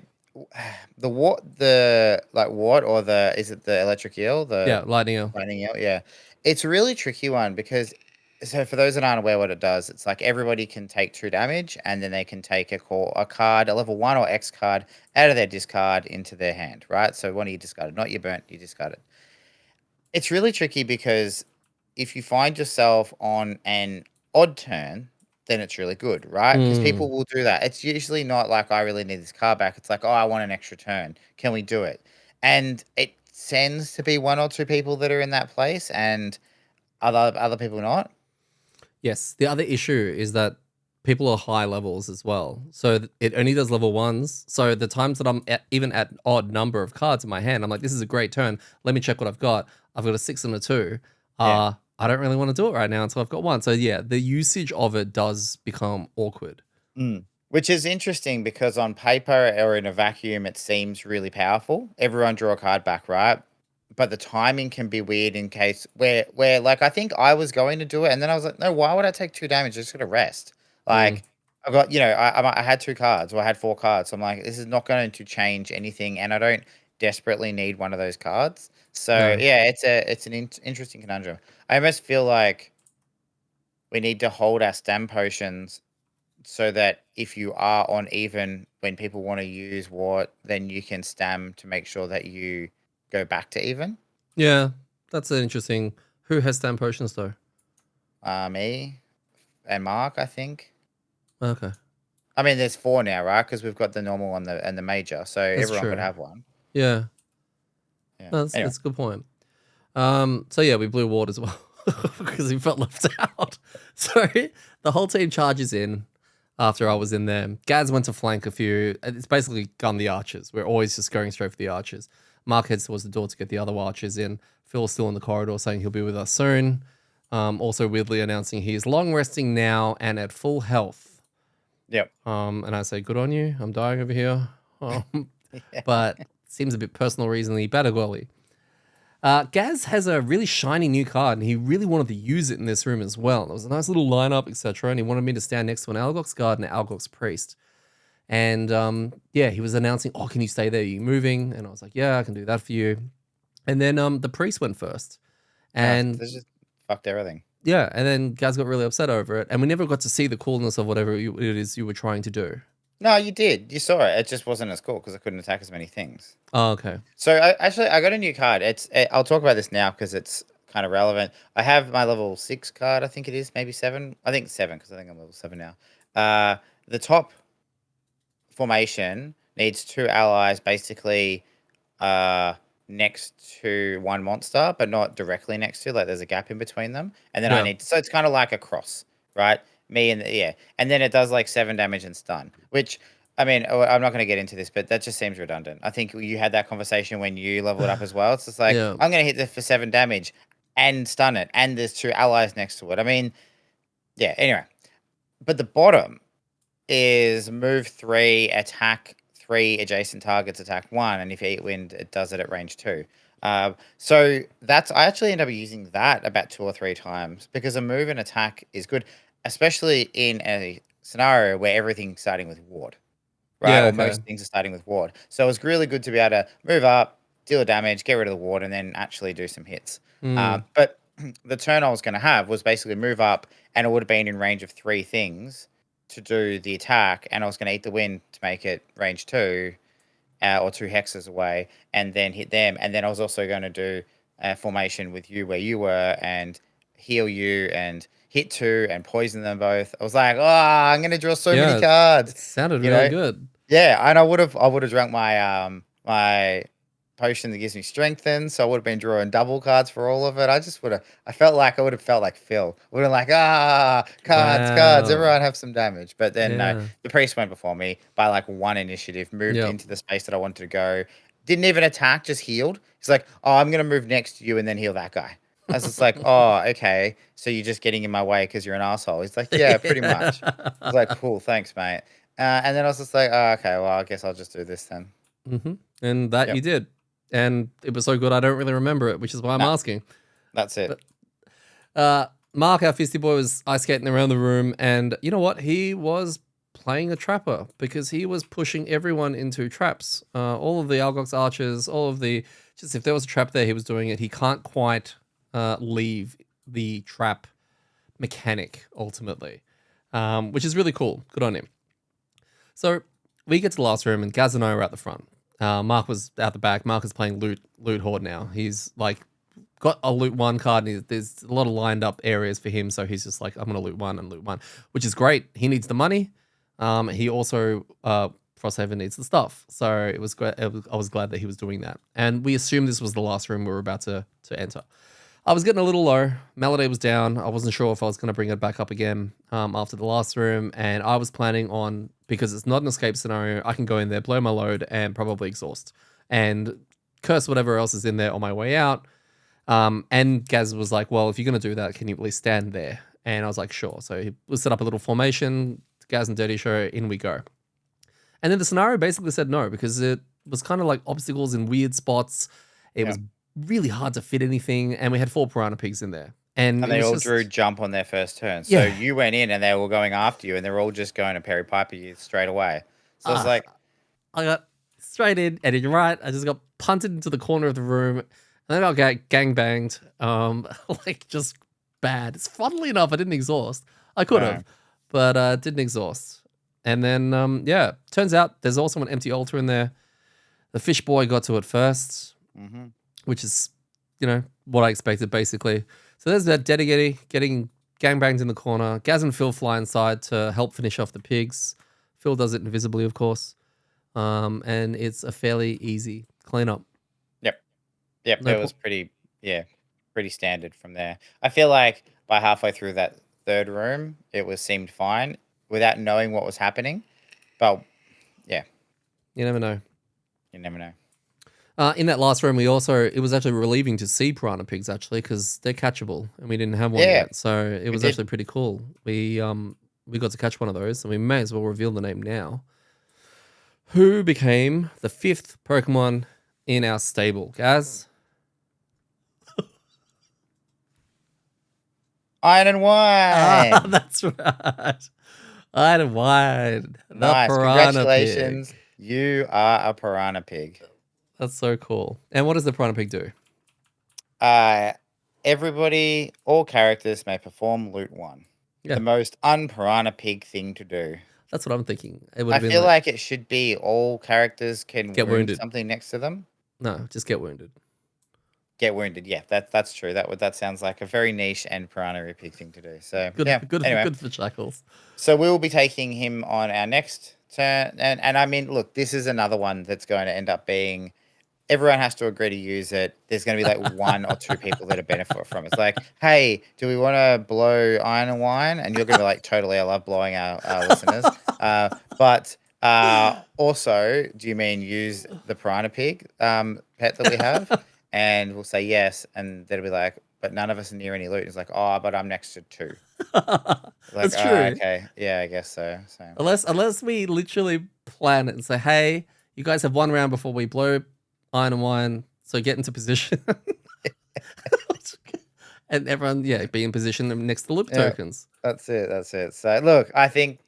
the like what or the is it the electric eel, the yeah, lightning eel. lightning eel? Yeah. It's a really tricky one because so for those that aren't aware what it does, it's like everybody can take 2 damage and then they can take a card, a level 1 or X card out of their discard into their hand, right? So one of you discarded, not you burnt, you discarded. It's really tricky because if you find yourself on an odd turn, then it's really good, right? Because Mm. people will do that. It's usually not like I really need this car back. It's like, oh, I want an extra turn. Can we do it? And it tends to be one or two people that are in that place, and other people not. Yes. The other issue is that people are high levels as well. So it only does level ones. So the times that I'm even at odd number of cards in my hand, I'm like, this is a great turn. Let me check what I've got. I've got a 6 and a 2. Yeah. I don't really want to do it right now until I've got one. So yeah, the usage of it does become awkward. Mm. Which is interesting because on paper or in a vacuum, it seems really powerful. Everyone draw a card back, right? But the timing can be weird in case where like I think I was going to do it, and then I was like, no, why would I take 2 damage? I'm just gonna rest. Mm. Like I've got, I had 2 cards, or I had 4 cards. So I'm like, this is not going to change anything, and I don't desperately need one of those cards. So No. yeah, it's an interesting conundrum. I almost feel like we need to hold our stem potions so that if you are on even when people want to use what, then you can stam to make sure that you go back to even. Yeah, that's an interesting. Who has stand potions though? Me and Mark, I think. Okay, I mean, there's 4 now, right? Because we've got the normal and the major, so that's everyone could true. have one. Yeah, Yeah. Anyway, that's a good point. So yeah, we blew ward as well because we felt left out. So the whole team charges in after I was in there. Gaz went to flank a few. It's basically gun the archers. We're always just going straight for the archers. Mark heads towards the door to get the other archers in. Phil's still in the corridor saying he'll be with us soon. Also weirdly announcing he is long resting now and at full health. yep. And I say, good on you. I'm dying over here. Yeah. But seems a bit personal reason he better goalie. Gaz has a really shiny new card, and he really wanted to use it in this room as well. There was a nice little lineup, etc., and he wanted me to stand next to an Algox guard and an Algox priest. And yeah, he was announcing, "Oh, can you stay there? Are you moving?" And I was like, "Yeah, I can do that for you." And then the priest went first, and This just fucked everything. yeah, and then Gaz got really upset over it, and we never got to see the coolness of whatever it is you were trying to do. No, you did. You saw it. It just wasn't as cool because I couldn't attack as many things. Oh, okay. So I got a new card. I'll talk about this now because it's kind of relevant. I have my level 6 card. I think it is maybe 7. I think 7 because I think I'm level 7 now. The top formation needs 2 allies basically next to one monster, but not directly next to. Like there's a gap in between them, and then I Yeah. need. So it's kind of like a cross, right? Me and yeah, and then it does like 7 damage and stun, which. I mean, I'm not going to get into this, but that just seems redundant. I think you had that conversation when you leveled up as well. It's just like, Yeah. I'm going to hit this for 7 damage and stun it, and there's 2 allies next to it. I mean, yeah, anyway. But the bottom is move 3, attack 3 adjacent targets, attack 1, and if you eat wind, it does it at range 2. So that's I actually end up using that about 2 or 3 times because a move and attack is good, especially in a scenario where everything's starting with ward, right? Yeah. Or Okay. most things are starting with ward. So it's really good to be able to move up, deal damage, get rid of the ward, and then actually do some hits. Mm. But the turn I was going to have was basically move up, and it would have been in range of 3 things to do the attack, and I was going to eat the wind to make it range 2 or 2 hexes away, and then hit them. And then I was also going to do a formation with you where you were and heal you and hit 2 and poison them both. I was like, oh, I'm going to draw so many Yeah. cards, It sounded you really know? good. Yeah, and I would have drunk my potion that gives me strengthen, so I would have been drawing double cards for all of it. I felt like I would have felt like Phil. Would have like, cards, Wow. everyone have some damage. But then no, Yeah. the priest went before me by like 1 initiative, moved Yep. into the space that I wanted to go. Didn't even attack, just healed. He's like, oh, I'm gonna move next to you and then heal that guy. I was just like, oh, okay. So you're just getting in my way because you're an asshole. He's like, yeah, pretty much. I was like, cool, thanks, mate. And then I was just like, oh, okay, well, I guess I'll just do this then. And that Yep. you did. And it was so good I don't really remember it, which is why I'm No, asking. that's it. But Uh, Mark, our fisty boy, was ice skating around the room, and you know what? He was playing a trapper because he was pushing everyone into traps. All of the Algox archers, all of the just if there was a trap there, he was doing it. He can't quite leave the trap mechanic ultimately, which is really cool. Good on him. So we get to the last room, and Gaz and I were at the front. Mark was out the back. Mark is playing loot horde now. He's like got a loot one card, and there's a lot of lined up areas for him. So he's just like, I'm gonna loot one and loot one, which is great. He needs the money. He also Frosthaven needs the stuff. So it was great. I was glad that he was doing that. And we assumed this was the last room we were about to enter. I was getting a little low. Melody was down. I wasn't sure if I was going to bring it back up again after the last room. And I was planning on, because it's not an escape scenario, I can go in there, blow my load, and probably exhaust. And curse whatever else is in there on my way out. And Gaz was like, well, if you're going to do that, can you at least stand there? And I was like, sure. So he set up a little formation. Gaz and Detty show, in we go. And then the scenario basically said no, because it was kind of like obstacles in weird spots. It was really hard to fit anything, and we had 4 piranha pigs in there. And they all drew jump on their first turn. So you went in and they were going after you, and they're all just going to Perry Piper you straight away. So it's like... I got straight in, and you're right, I just got punted into the corner of the room, and then I got gangbanged. Like, just bad. It's funnily enough, I didn't exhaust. I could have, but didn't exhaust. And then, turns out there's also an empty altar in there. The fish boy got to it first. Which is, what I expected, basically. So there's that Detty getting gangbanged in the corner. Gaz and Phil fly inside to help finish off the pigs. Phil does it invisibly, of course. And it's a fairly easy cleanup. Yep, it was pretty standard from there. I feel like by halfway through that third room, it seemed fine without knowing what was happening. But, yeah. You never know. You never know. In that last room, it was actually relieving to see piranha pigs, actually, because they're catchable, and we didn't have one yet. So it was actually pretty cool. We got to catch one of those, and we may as well reveal the name now. Who became the 5th Pokemon in our stable, Gaz? Iron and Wine. That's right. Iron and Wine. Nice. Congratulations. Pig. You are a piranha pig. That's so cool. And what does the piranha pig do? Everybody, all characters may perform loot 1. The most un-piranha pig thing to do. That's what I'm thinking. I feel like it should be all characters can get wounded. Something next to them. No, just get wounded. Get wounded. Yeah, that's true. That sounds like a very niche and piranha pig thing to do. So good, yeah, good for Shackles. So we will be taking him on our next turn, and I mean, look, this is another one that's going to end up being. Everyone has to agree to use it. There's going to be like 1 or 2 people that benefit from it. It's like, hey, do we want to blow Iron and Wine? And you're going to be like, totally, I love blowing our listeners. But also, do you mean use the piranha pig pet that we have? And we'll say yes. And they'll be like, but none of us are near any loot. It's like, oh, but I'm next to 2. Like, that's true. Okay. Yeah, I guess so. Unless we literally plan it and say, hey, you guys have 1 round before we blow Iron and Wine, so get into position. And everyone, be in position next to the loop tokens. That's it. So look, I think,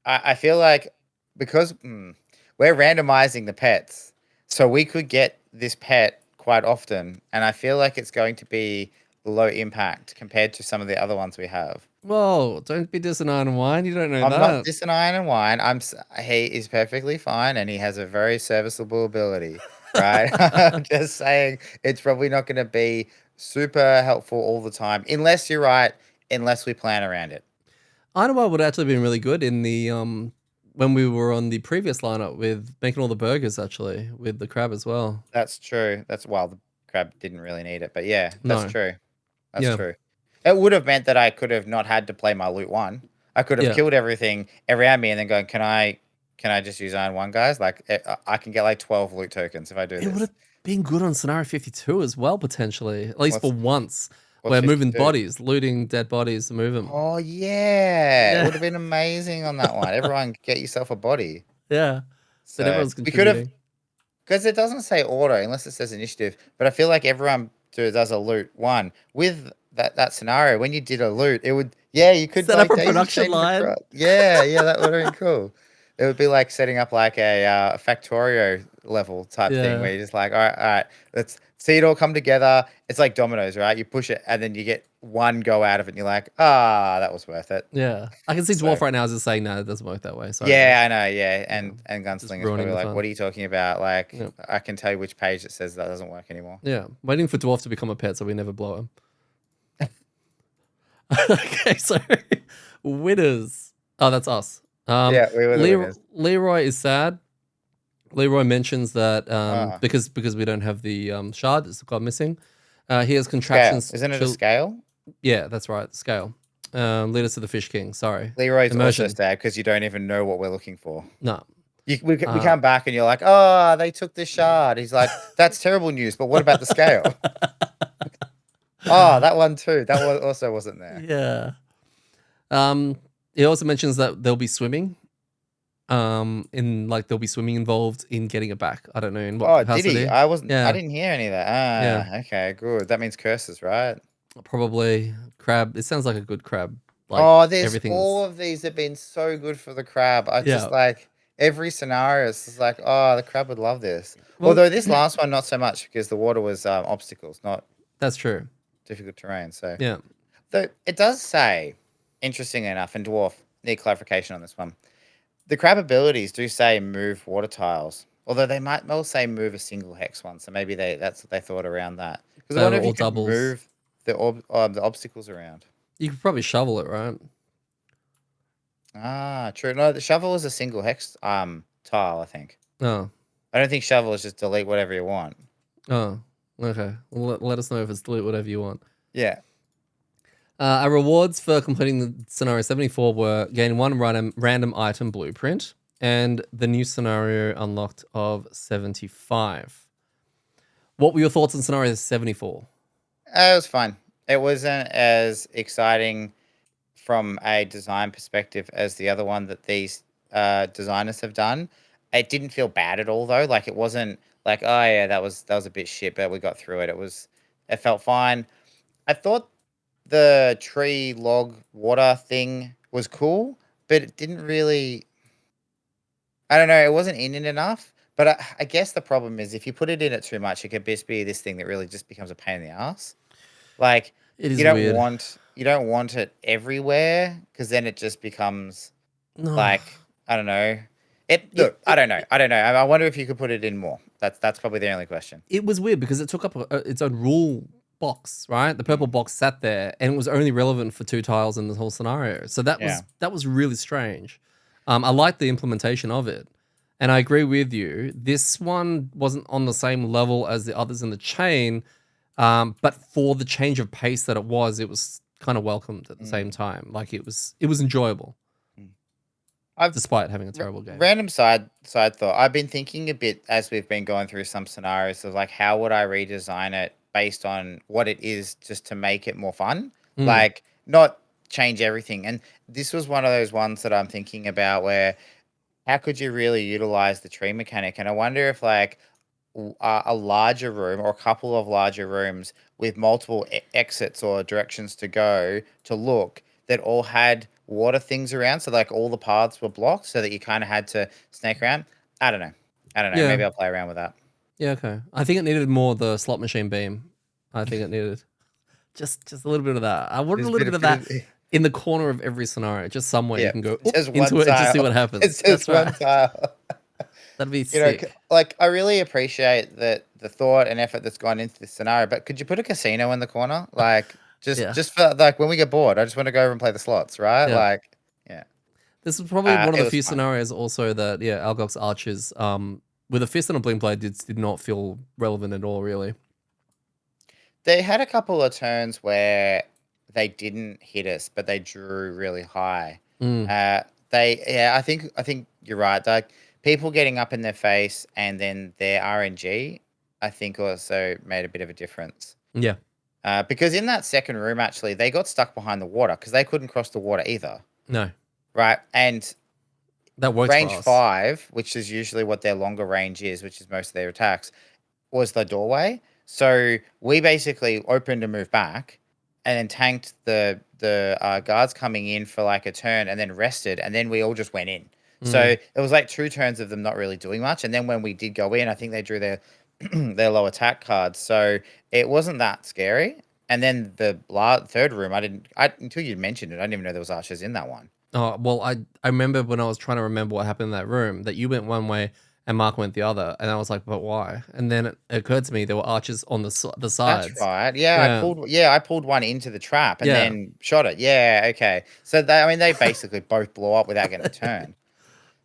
I feel like because we're randomizing the pets, so we could get this pet quite often, and I feel like it's going to be low impact compared to some of the other ones we have. Whoa, don't be dissing Iron and Wine. You don't know that. I'm not dissing Iron and Wine. He is perfectly fine, and he has a very serviceable ability. Right? I'm just saying it's probably not going to be super helpful all the time, unless you're right, unless we plan around it. Iron and Wine would actually have been really good in the when we were on the previous lineup with making all the burgers, actually, with the crab as well. That's true. The crab didn't really need it, but yeah, that's true. That's true. It would have meant that I could have not had to play my loot 1. I could have killed everything around me and then going, can I just use Iron 1, guys? Like, I can get like 12 loot tokens if I do this. It would have been good on scenario 52 as well, potentially. At least for once. We're moving bodies, looting dead bodies to move them. Oh, yeah. It would have been amazing on that one. Everyone get yourself a body. Yeah. So everyone's contributing. Because it doesn't say auto unless it says initiative. But I feel like everyone does a loot 1 with that scenario when you did a loot, it would you could Set up like a daisy production chain it line. across. Yeah, that would have been cool. It would be like setting up like a Factorio level type thing Yeah. where you're just like, all right, let's see it all come together. It's like dominoes, right? You push it and then you get one go out of it, and you're like, that was worth it. Yeah. I can see So Dwarf right now is just saying, no, it doesn't work that way. Sorry, yeah, guys. I know, yeah, Yeah. and Just Gunslinger's ruining probably the like, fun. what are you talking about? Like, Yeah. I can tell you which page it says that doesn't work anymore. Yeah. Waiting for Dwarf to become a pet so we never blow him. Okay, so winners. Oh, that's us. Yeah, we were the winners. Leroy is sad. Leroy mentions that Ah, because we don't have the shard that's gone missing. He has scale. contractions. Isn't it a scale? Yeah, that's right. Scale. Lead us to the Fish King. Sorry. Leroy's also Immersion. sad because you don't even know what we're looking for. No. We Uh, come back and you're like, they took the shard. He's like, that's terrible news, but what about the scale? That one too. That one also wasn't there. yeah. He also mentions that there'll be swimming. There'll be swimming involved in getting it back. I don't know in what Oh, did he? capacity. I Yeah. didn't hear any of that. Yeah. Okay, good. That means curses, right? Probably crab. It sounds like a good crab. Like Oh, there's everything's. all of these have been so good for the crab. I just Yeah. like every scenario. It's just like, the crab would love this. Well, Although this last one, not so much because the water was obstacles, not that's true. difficult terrain. So, Yeah. though it does say, interesting enough, and Dwarf need clarification on this one. The crab abilities do say move water tiles, although they might well say move a single hex one. So maybe that's what they thought around that. Because I So wonder if all you could doubles. move the obstacles around. You could probably shovel it, right? True. No, the shovel is a single hex tile, I think. Oh. I don't think shovel is just delete whatever you want. Oh. Okay. Well, let us know if it's delete whatever you want. Yeah. Our rewards for completing the scenario 74 were gain one random item blueprint and the new scenario unlocked of 75. What were your thoughts on scenario 74? It was fun. It wasn't as exciting from a design perspective as the other one that these designers have done. It didn't feel bad at all though. Like it wasn't like, oh yeah, that was a bit shit, but we got through it. It felt fine. I thought the tree log water thing was cool, but it didn't really. I don't know. It wasn't in it enough. But I guess the problem is if you put it in it too much, it could just be this thing that really just becomes a pain in the ass. Like It is weird. you don't want it everywhere because then it just becomes No. like I don't know. I don't know. I wonder if you could put it in more. That's probably the only question. It was weird because it took up its own rule box, right? The purple box sat there and it was only relevant for 2 tiles in the whole scenario. So that was really strange. I liked the implementation of it. And I agree with you. This one wasn't on the same level as the others in the chain, but for the change of pace that it was kind of welcomed at the same time. Like it was enjoyable, despite having a terrible game. Random side thought. I've been thinking a bit as we've been going through some scenarios of like how would I redesign it based on what it is just to make it more fun? Like not change everything. And this was one of those ones that I'm thinking about where how could you really utilize the tree mechanic? And I wonder if like a larger room or a couple of larger rooms with multiple exits or directions to go to look that all had water things around. So like all the paths were blocked so that you kind of had to snake around. I don't know. Yeah. Maybe I'll play around with that. Yeah, okay. I think it needed more the slot machine beam. I think it needed just a little bit of that. I wanted a little bit of that in the corner of every scenario, just somewhere you can go into it and just see what happens. It's just one tile. That'd be sick. Like I really appreciate the thought and effort that's gone into this scenario, but could you put a casino in the corner? Like just for like when we get bored, I just want to go over and play the slots, right? Yeah. Like, yeah. This is probably one of the few fun. scenarios also that Algok's archers with a fist and a blink blade did not feel relevant at all, really. They had a couple of turns where they didn't hit us, but they drew really high. I think you're right. Like people getting up in their face and then their RNG, I think also made a bit of a difference. Yeah. Because in that second room, actually, they got stuck behind the water because they couldn't cross the water either. No. Right. And that works range for us. 5, which is usually what their longer range is, which is most of their attacks, was the doorway. So we basically opened and moved back and then tanked the guards coming in for like a turn, and then rested, and then we all just went in. So Mm. it was like 2 turns of them not really doing much, and then when we did go in, I think they drew their their low attack cards, so it wasn't that scary. And then the third room, until you mentioned it, I didn't even know there was archers in that one. Oh, well, I remember when I was trying to remember what happened in that room that you went one way and Mark went the other, and I was like, but why? And then it occurred to me there were archers on the That's sides. right. Yeah, I pulled one into the trap and yeah, then shot it. Yeah, okay. So they basically both blow up without getting a turn.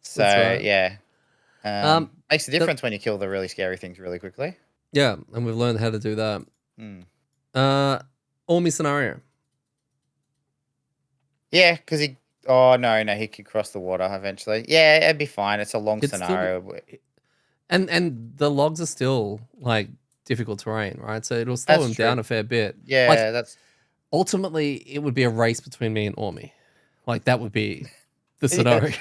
that's So right. yeah, Um, makes a the, difference when you kill the really scary things really quickly. yeah, and we've learned how to do that. Hmm. Uh, Ormy scenario. Yeah, because he. Oh no, he could cross the water eventually. Yeah, it'd be fine. It's a long It's still, scenario. and the logs are still like difficult terrain, right? So it'll slow That's him true. down a fair bit. Like Yeah, that's. ultimately, it would be a race between me and Ormy. Like that would be the scenario.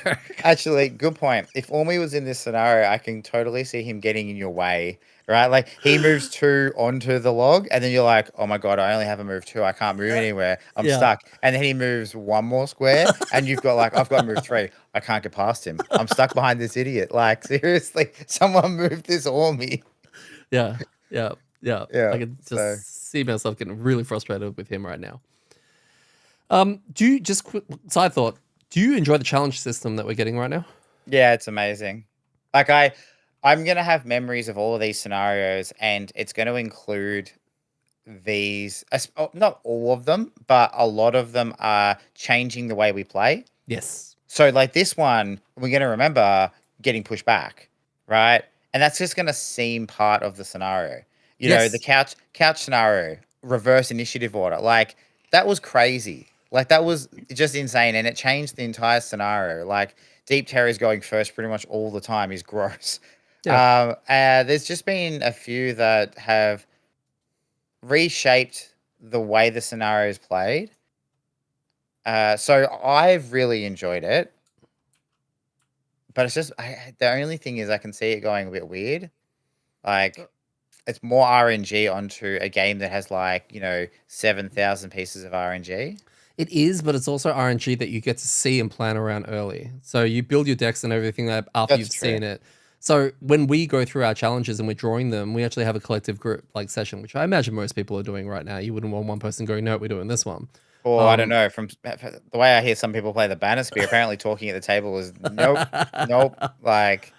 Actually, good point. If Ormi was in this scenario, I can totally see him getting in your way, right? Like he moves 2 onto the log, and then you're like, "Oh my god, I only have a move 2. I can't move anywhere. I'm Yeah. stuck." And then he moves 1 more square, and you've got like, "I've got to move 3. I can't get past him. I'm stuck behind this idiot." Like seriously, someone move this Ormi. Yeah, yeah, yeah. I Yeah. can So just see myself getting really frustrated with him right now. Do you just quick side thought? Do you enjoy the challenge system that we're getting right now? yeah, it's amazing. Like I'm gonna have memories of all of these scenarios, and it's going to include not all of them, but a lot of them are changing the way we play. Yes. So like this one, we're going to remember getting pushed back, right? And that's just going to seem part of the scenario. The Yes. couch scenario, reverse initiative order. Like that was crazy. Like that was just insane, and it changed the entire scenario. Like Deep Terror's going first pretty much all the time is gross. Yeah. There's just been a few that have reshaped the way the scenario is played. So I've really enjoyed it, but it's just the only thing is I can see it going a bit weird. Uh, Like it's more RNG onto a game that has 7,000 pieces of RNG. It is, but it's also RNG that you get to see and plan around early. So you build your decks and everything up after That's you've true. seen it. So when we go through our challenges and we're drawing them, we actually have a collective group like session, which I imagine most people are doing right now. You wouldn't want one person going, "No, we're doing this one." Or I don't Um, know, from the way I hear some people play the Banner Spear, apparently talking at the table is nope, nope. Like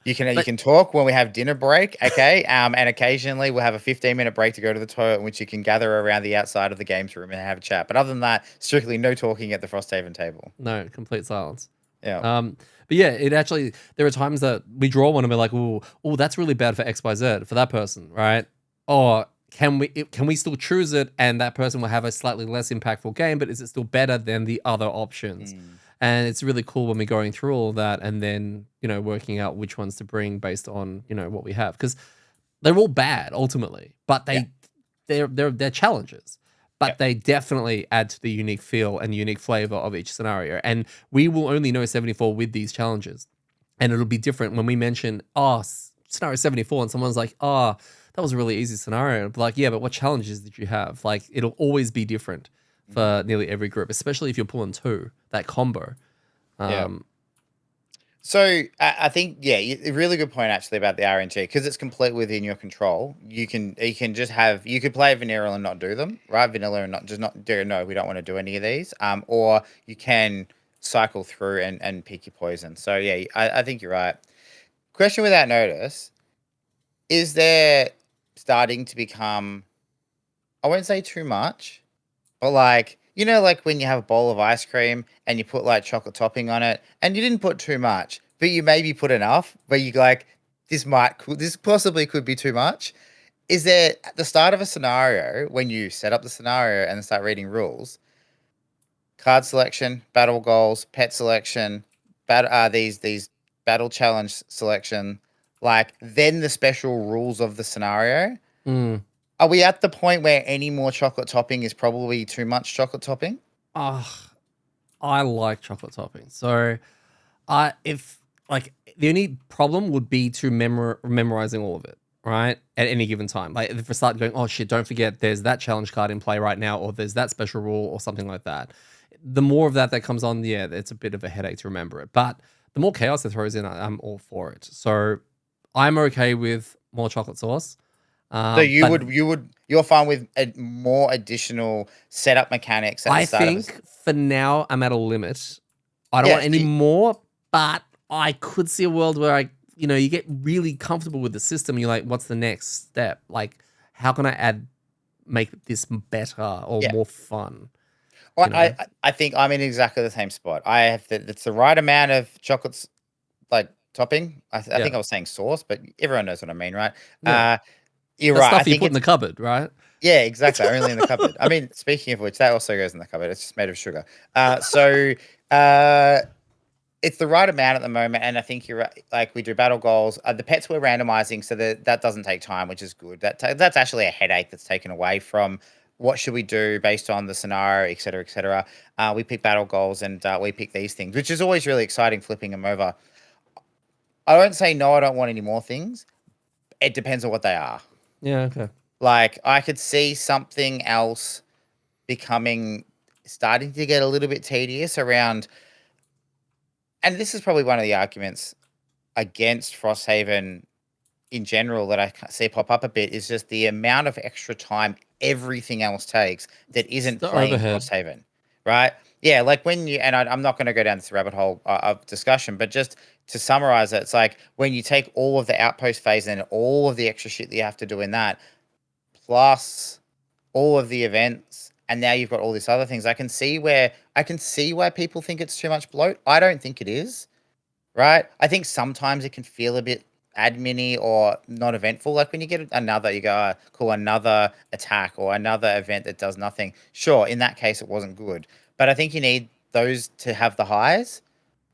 you but can talk when we have dinner break, okay? And occasionally we'll have a 15-minute break to go to the toilet, in which you can gather around the outside of the games room and have a chat. But other than that, strictly no talking at the Frosthaven table. no, complete silence. Yeah. But yeah, it actually there are times that we draw one and we're like, oh, that's really bad for XYZ for that person, right? Or can we still choose it and that person will have a slightly less impactful game, but is it still better than the other options? Mm. And it's really cool when we're going through all of that and then, working out which ones to bring based on, what we have. Because they're all bad ultimately, but Yeah. they're challenges. Yeah. But they definitely add to the unique feel and unique flavor of each scenario. And we will only know 74 with these challenges. And it'll be different when we mention, scenario 74, and someone's like, that was a really easy scenario. But like, yeah, but what challenges did you have? Like, it'll always be different Mhm. for nearly every group, especially if you're pulling two, that combo. Yeah. Um, So I think a really good point actually about the RNG, because it's complete within your control. You can just you could play vanilla and not do them, right? Vanilla and not do no, we don't want to do any of these. Or you can cycle through and pick your poison. So yeah, I think you're right. Question without notice: is there starting to become, I won't say too much, but like like when you have a bowl of ice cream and you put like chocolate topping on it, and you didn't put too much, but you maybe put enough, where you like this possibly could be too much. Is there at the start of a scenario, when you set up the scenario and start reading rules, card selection, battle goals, pet selection, these battle challenge selection, like then the special rules of the scenario? mm, Are we at the point where any more chocolate topping is probably too much chocolate topping? ah, I like chocolate topping. So if like the only problem would be to memorizing all of it. right? At any given time. Like if I start going, oh shit, don't forget there's that challenge card in play right now, or there's that special rule or something like that. The more of that comes on, yeah, it's a bit of a headache to remember it. But the more chaos it throws in, I'm all for it. So I'm okay with more chocolate sauce. So But you're fine with more additional setup mechanics at the I start of this? think for now I'm at a limit. I don't Yeah. want any more, but I could see a world where you get really comfortable with the system. And you're like, what's the next step? Like, how can make this better or Yeah. more fun? Well, You know? I think I'm in exactly the same spot. I have it's the right amount of chocolates like topping. I Yeah. think I was saying sauce, but everyone knows what I mean, right? Yeah. You're The right. I stuff you think put in it's the cupboard, right? yeah, exactly. Only in the cupboard. I mean, speaking of which, that also goes in the cupboard. It's just made of sugar. So it's the right amount at the moment, and I think you're right. Like we do battle goals. The pets we're randomizing, so that doesn't take time, which is good. That's actually a headache that's taken away from what should we do based on the scenario, et cetera, et cetera. We pick battle goals, and we pick these things, which is always really exciting. Flipping them over. I don't say no. I don't want any more things. It depends on what they are. Yeah, okay. Like I could see something else starting to get a little bit tedious around, and this is probably one of the arguments against Frosthaven in general that I see pop up a bit is just the amount of extra time everything else takes that It's isn't the playing overhead. Frosthaven, right? Yeah, like when I'm not going to go down this rabbit hole of discussion, but just to summarize it, it's like when you take all of the outpost phase and all of the extra shit that you have to do in that, plus all of the events, and now you've got all these other things. I can see why people think it's too much bloat. I don't think it is. Right? I think sometimes it can feel a bit admin-y or not eventful. Like when you get another, you go, cool, another attack or another event that does nothing. Sure, in that case, it wasn't good. But I think you need those to have the highs,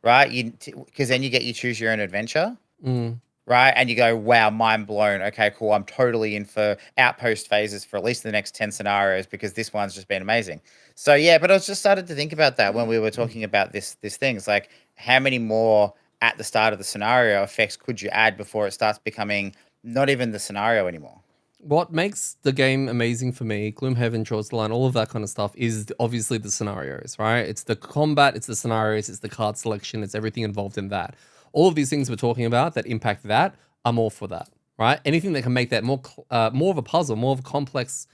right? Because then you choose your own adventure, Mm. right? And you go, wow, mind blown. Okay, cool. I'm totally in for outpost phases for at least the next 10 scenarios because this one's just been amazing. So yeah, but I was just started to think about that when we were talking about this thing. It's like how many more at the start of the scenario effects could you add before it starts becoming not even the scenario anymore? What makes the game amazing for me, Gloomhaven, draws the line, all of that kind of stuff, is obviously the scenarios, right? It's the combat, it's the scenarios, it's the card selection, it's everything involved in that. All of these things we're talking about that impact that, I'm all for that, right? Anything that can make that more of a puzzle, more complex,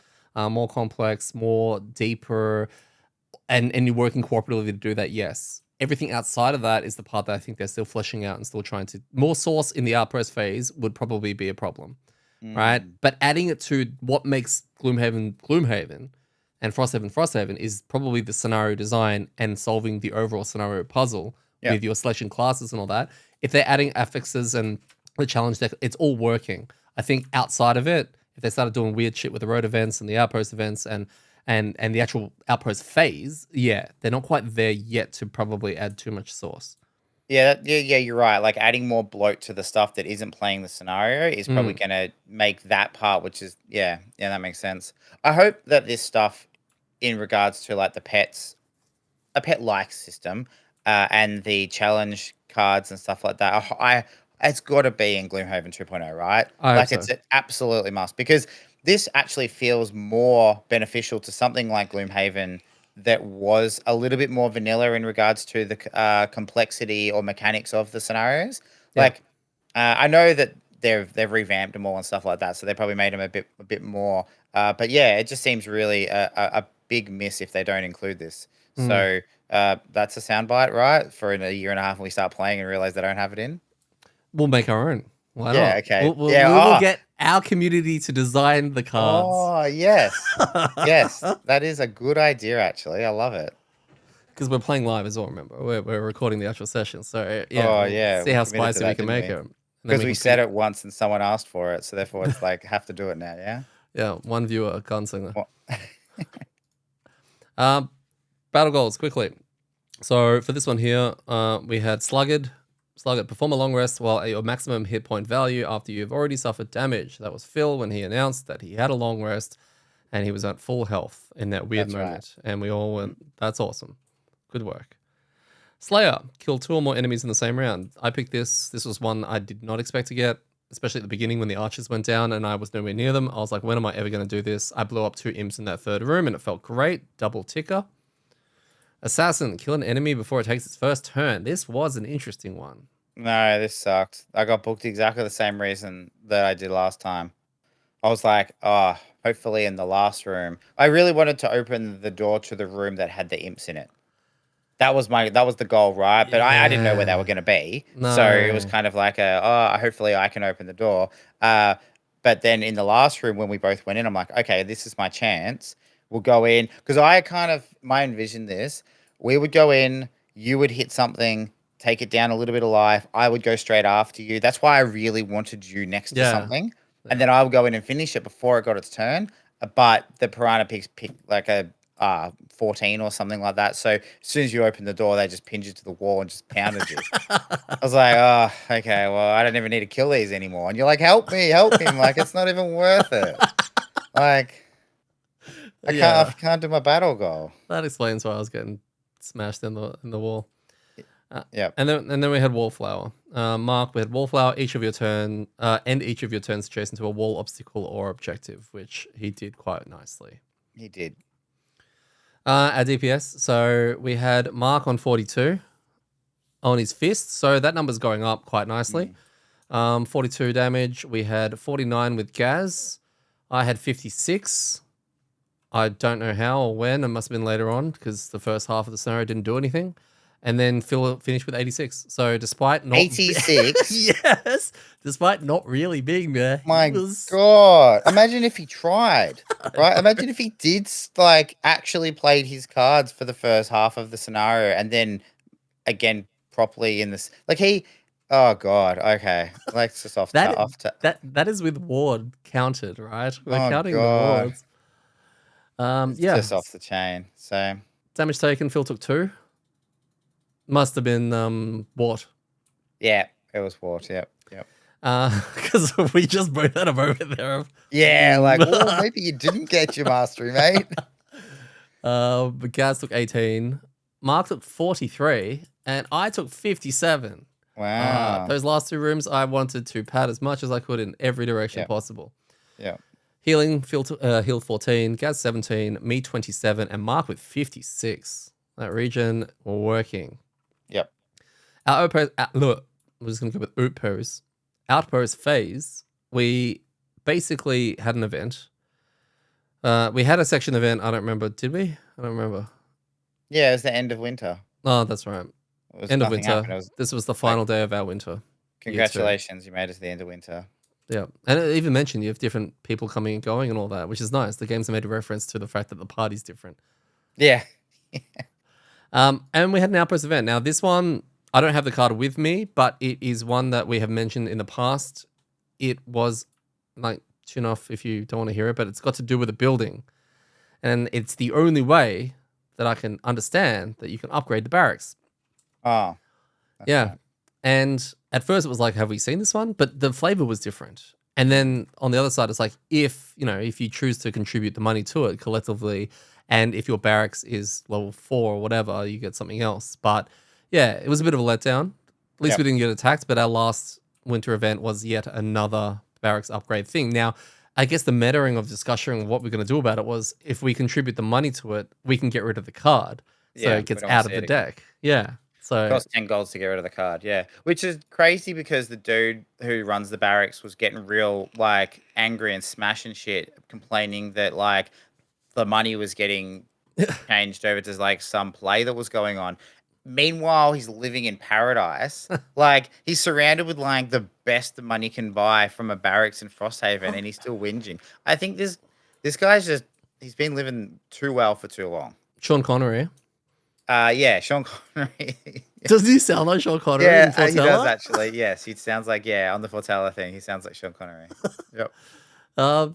more deeper, and you're working cooperatively to do that, yes. Everything outside of that is the part that I think they're still fleshing out and still trying to. More source in the outpost phase would probably be a problem, right? Mm. But adding it to what makes Gloomhaven Gloomhaven and Frosthaven Frosthaven is probably the scenario design and solving the overall scenario puzzle Yeah. with your selection classes and all that. If they're adding affixes and the challenge deck, it's all working. I think outside of it, if they started doing weird shit with the road events and the outpost events and the actual outpost phase, yeah, they're not quite there yet to probably add too much sauce. Yeah, yeah, you're right. Like adding more bloat to the stuff that isn't playing the scenario is probably Mm, going to make that part, which is yeah, that makes sense. I hope that this stuff in regards to like the pets, a pet like system, and the challenge cards and stuff like that. It's got to be in Gloomhaven 2.0, right? I hope Like so. it absolutely must because this actually feels more beneficial to something like Gloomhaven that was a little bit more vanilla in regards to the complexity or mechanics of the scenarios. Yeah. Like I know that they've revamped them all and stuff like that, so they probably made them a bit more. But yeah, it just seems really a big miss if they don't include this. Mm. So that's a soundbite, right? For in a year and a half, when we start playing and realize they don't have it in. We'll make our own. Why Yeah. not? Okay. We will get our community to design the cards. Oh, yes. Yes. That is a good idea. Actually, I love it. Because we're playing live as well, remember? We're recording the actual session. So, yeah, Oh, we'll yeah. see We how committed to spicy we that, can didn't make we? it. And then Because we we can said ping. it once and someone asked for it, so therefore it's like have to do it now. Yeah. Yeah, one viewer, gunslinger. Well, Um, Battle goals, quickly. So, for this one here, we had Sluggard. Sluggard, perform a long rest while at your maximum hit point value after you've already suffered damage. That was Phil when he announced that he had a long rest and he was at full health in that weird that's right. moment. And we all Mhm. went, that's awesome. Good work. Slayer, kill 2 or more enemies in the same round. I picked this. This was one I did not expect to get. especially at the beginning when the archers went down and I was nowhere near them. I was like, when am I ever going to do this? I blew up 2 imps in that third room and it felt great. Double ticker. Assassin, kill an enemy before it takes its first turn. This was an interesting one. No, this sucked. I got booked exactly the same reason that I did last time. I was like, oh, hopefully in the last room. I really wanted to open the door to the room that had the imps in it. That was the goal, right? But I didn't know where they were Yeah. going to be. So it was No. kind of like hopefully I can open the door. But then in the last room when we both went in, I'm like, okay, this is my chance. We'll go in because my envision this. We would go in, you would hit something, take it down a little bit of life. I would go straight after you. That's why I really wanted you next to Yeah. something. And Yeah. then I would go in and finish it before it got its turn. But the piranha pigs picked like a 14 or something like that. So as soon as you opened the door, they just pinned you to the wall and just pounded you. I was like, oh, okay, well, I don't even need to kill these anymore. And you're like, help me, help me. I'm like, it's not even worth it. Like, I Yeah. can't do my battle goal. That explains why I was getting smashed in the wall. Yep. And then we had Wallflower. Mark, we had Wallflower. Each of your turns to chase into a wall obstacle or objective, which he did quite nicely. He did. Our DPS. So we had Mark on 42 on his fist. So that number's going up quite nicely. 42 damage. We had 49 with Gaz. I had 56. I don't know how or when. It must have been later on because the first half of the scenario didn't do anything. And then Phil finished with 86. So despite not 86? Yes. Despite not really being there. My God. Imagine if he tried, right? Imagine if he did actually played his cards for the first half of the scenario and then again properly in this. Oh God. Okay. Let's just that is with ward counted, right? We're Oh counting the God. wards. It's Yeah. just off the chain. So Damage taken, Phil took 2. Must have been Wart. yeah, it was Wart. Yep. Because we just both had a moment there. Yeah, maybe you didn't get your mastery, mate. But Gaz took 18. Mark took 43. And I took 57. Wow. Those last 2 rooms, I wanted to pad as much as I could in every direction possible. Yeah. Healing, Phil healed 14, Gaz 17, me 27, and Mark with 56. That region working. Yep. Our outpost, look, we're just going to go with outpost phase. We basically had an event. We had a section event. I don't remember. Did we? I don't remember. Yeah, it was the end of winter. Oh, that's right. End of winter. This was the final day of our winter. Congratulations, you made it to the end of winter. Yeah. And it even mentioned you have different people coming and going and all that, which is nice. The game's made a reference to the fact that the party's different. Yeah. And we had an outpost event. Now, this one, I don't have the card with me, but it is one that we have mentioned in the past. It was tune off if you don't want to hear it, but it's got to do with a building. And it's the only way that I can understand that you can upgrade the barracks. Oh. Yeah. Right. And at first it was like, have we seen this one? But the flavor was different. And then on the other side, it's like, if you choose to contribute the money to it collectively, and if your barracks is level 4 or whatever, you get something else. But yeah, it was a bit of a letdown. At least we didn't get attacked, but our last winter event was yet another barracks upgrade thing. Now, I guess the metaing of discussion of what we're going to do about it was, if we contribute the money to it, we can get rid of the card. So it gets out of the deck. Yeah. So it costs 10 golds to get rid of the card, yeah. Which is crazy because the dude who runs the barracks was getting real angry and smashing shit, complaining that the money was getting changed over to some play that was going on. Meanwhile, he's living in paradise. He's surrounded with the best the money can buy from a barracks in Frosthaven, and he's still whinging. I think this guy's he's been living too well for too long. Sean Connery. Yeah, Sean Connery. Does he sound like Sean Connery? Yeah, in Fortella? he does actually. Yes, he sounds like on the Fortella thing. He sounds like Sean Connery. Yep.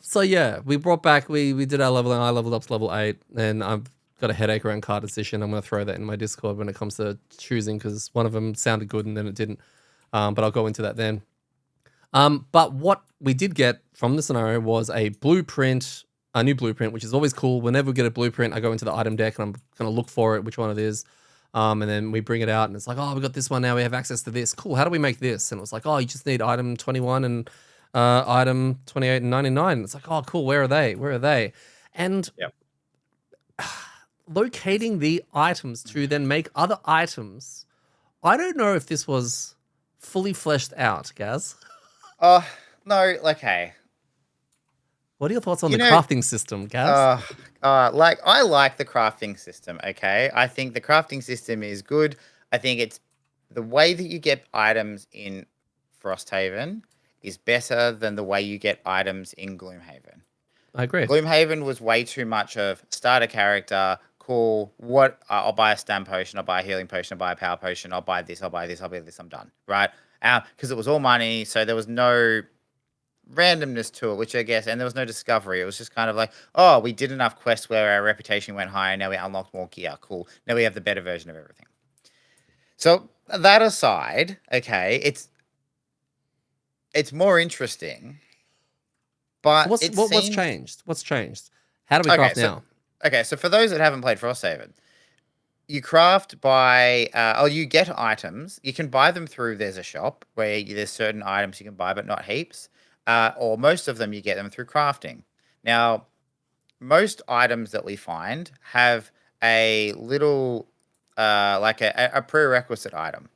So yeah, we brought back. We did our leveling. I leveled up to level 8, and I've got a headache around card decision. I'm going to throw that in my Discord when it comes to choosing, because one of them sounded good and then it didn't. But I'll go into that then. But what we did get from the scenario was a blueprint, a new blueprint, which is always cool. Whenever we get a blueprint, I go into the item deck and I'm going to look for it, which one it is. And then we bring it out and it's like, oh, we got this one now. We have access to this. Cool. How do we make this? And it was like, oh, you just need item 21 and Item 28.99. It's like, oh, cool. Where are they? Where are they? And Yep. locating the items to then make other items. I don't know if this was fully fleshed out, Gaz. Oh, no, okay. What are your thoughts on You the know, crafting system, Gaz? like I like the crafting system, okay? I think the crafting system is good. I think it's the way that you get items in Frosthaven is better than the way you get items in Gloomhaven. I agree. Gloomhaven was way too much of start a character, cool. What I'll buy a stam potion, I'll buy a healing potion, I'll buy a power potion, I'll buy this, I'll buy this, I'll buy this, I'm done, right? Because it was all money, so there was no randomness to it, which I guess, and there was no discovery. It was just kind of like, oh, we did enough quests where our reputation went higher. Now we unlocked more gear. Cool. Now we have the better version of everything. So that aside, okay, it's more interesting, So but what's it what's seems changed? What's changed? How do we okay. craft now? So for those that haven't played Frosthaven, you craft by you get items. You can buy them through. There's a shop where there's certain items you can buy, but not heaps. Or most of them you get them through crafting. Now, most items that we find have a little like a prerequisite item.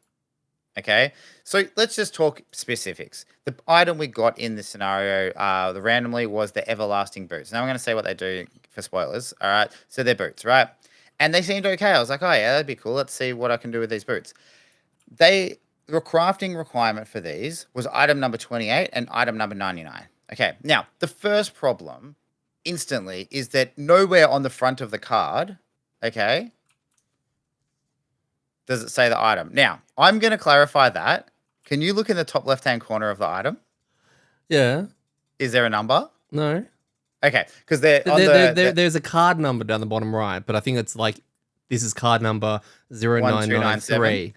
Okay, so let's just talk specifics. The item we got in this scenario, the randomly was the everlasting boots. Now I'm going to say what they do for spoilers. All right, so they're boots, right? And they seemed okay. I was like, oh yeah, that'd be cool. Let's see what I can do with these boots. The crafting requirement for these was item number 28 and item number 99. Okay, now the first problem instantly is that nowhere on the front of the card, okay, does it say the item. Now, I'm going to clarify that. Can you look in the top left-hand corner of the item? Yeah. Is there a number? No. Okay, because they're on the There's a card number down the bottom right, but I think it's like this is card number 1297. 0993.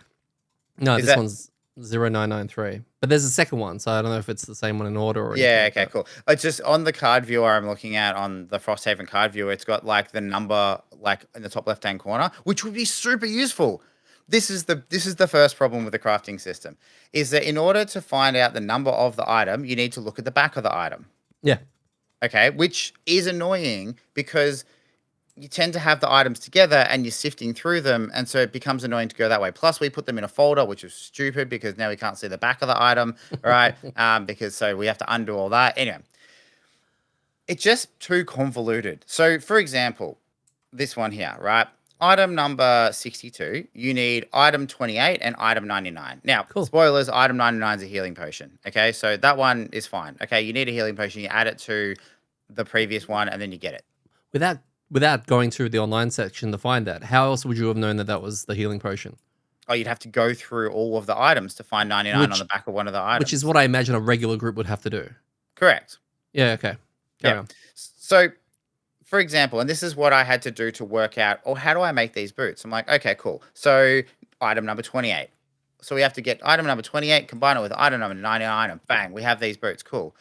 No, Is this that one's 0993. But there's a second one, so I don't know if it's the same one in order or anything yeah, like okay, that. cool. It's just on the card viewer I'm looking at on the Frosthaven card viewer, it's got like the number like in the top left-hand corner, which would be super useful. This is the first problem with the crafting system, is that in order to find out the number of the item, you need to look at the back of the item. Yeah. Okay, which is annoying because you tend to have the items together and you're sifting through them, and so it becomes annoying to go that way. Plus, we put them in a folder, which is stupid because now we can't see the back of the item, right? Because so we have to undo all that. Anyway, it's just too convoluted. So, for example, this one here, right? Item number 62, you need item 28 and item 99. Now, Cool. spoilers, item 99 is a healing potion. Okay, so that one is fine. Okay, you need a healing potion, you add it to the previous one, and then you get it. Without going through the online section to find that, how else would you have known that that was the healing potion? Oh, you'd have to go through all of the items to find 99 on Which the back of one of the items. which is what I imagine a regular group would have to do. Correct. Yeah, okay. Carry on. So, for example, and this is what I had to do to work out, oh, how do I make these boots? I'm like, okay, cool. So, item number 28. So, we have to get item number 28, combine it with item number 99, and bang, we have these boots. Cool.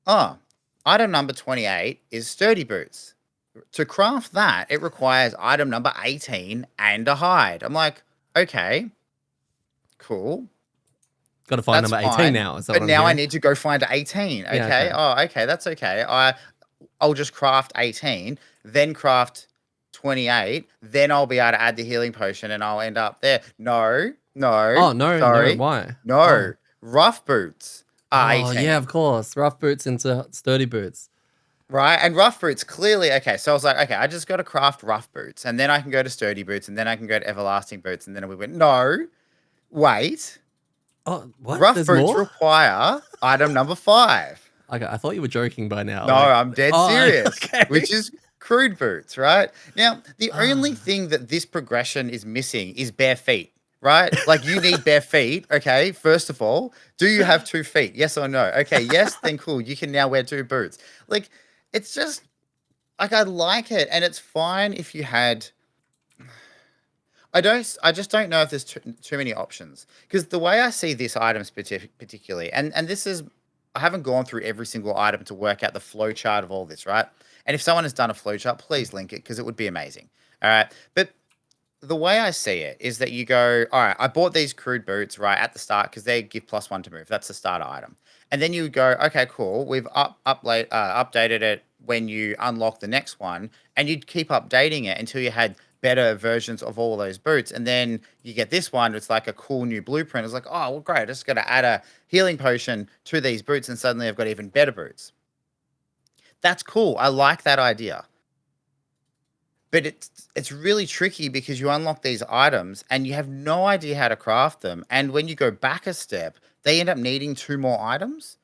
Oh, item number 28 is sturdy boots. To craft that, it requires item number 18 and a hide. I'm like, okay, cool. Got to find That's number 18 fine. now. Is that But what I'm now I hearing? need to go find 18. Okay. Yeah, okay. Oh, okay. That's okay. I'll just craft 18, then craft 28, then I'll be able to add the healing potion and I'll end up there. No, no. Oh, no, Sorry. why? No. Why? Rough boots are Oh, 18. yeah, of course. Rough boots into sturdy boots. Right? And rough boots clearly okay. So I was like, okay, I just got to craft rough boots and then I can go to sturdy boots and then I can go to everlasting boots. And then we went, no, wait. Oh, what? Rough There's boots more? require item number 5. Okay, I thought you were joking by now. No, like- I'm dead Oh, serious. okay. Which is crude boots, right? Now, the only thing that this progression is missing is bare feet, right? Like you need bare feet, okay? First of all, do you have 2 feet? Yes or no? Okay, yes, then cool. You can now wear 2 boots. Like it's just like I like it and it's fine if you had I just don't know if there's too many options because the way I see this item particularly, and this is, I haven't gone through every single item to work out the flow chart of all this, right? And if someone has done a flow chart, please link it because it would be amazing. All right, but the way I see it is that you go, all right, I bought these crude boots right at the start because they give +1 to move. That's the starter item. And then you go, okay, cool. We've updated it when you unlock the next one, and you'd keep updating it until you had better versions of all those boots. And then you get this one, it's like a cool new blueprint. It's like, oh, well, great. I just got to add a healing potion to these boots, and suddenly I've got even better boots. That's cool. I like that idea. But it's really tricky because you unlock these items and you have no idea how to craft them. And when you go back a step, they end up needing two more items.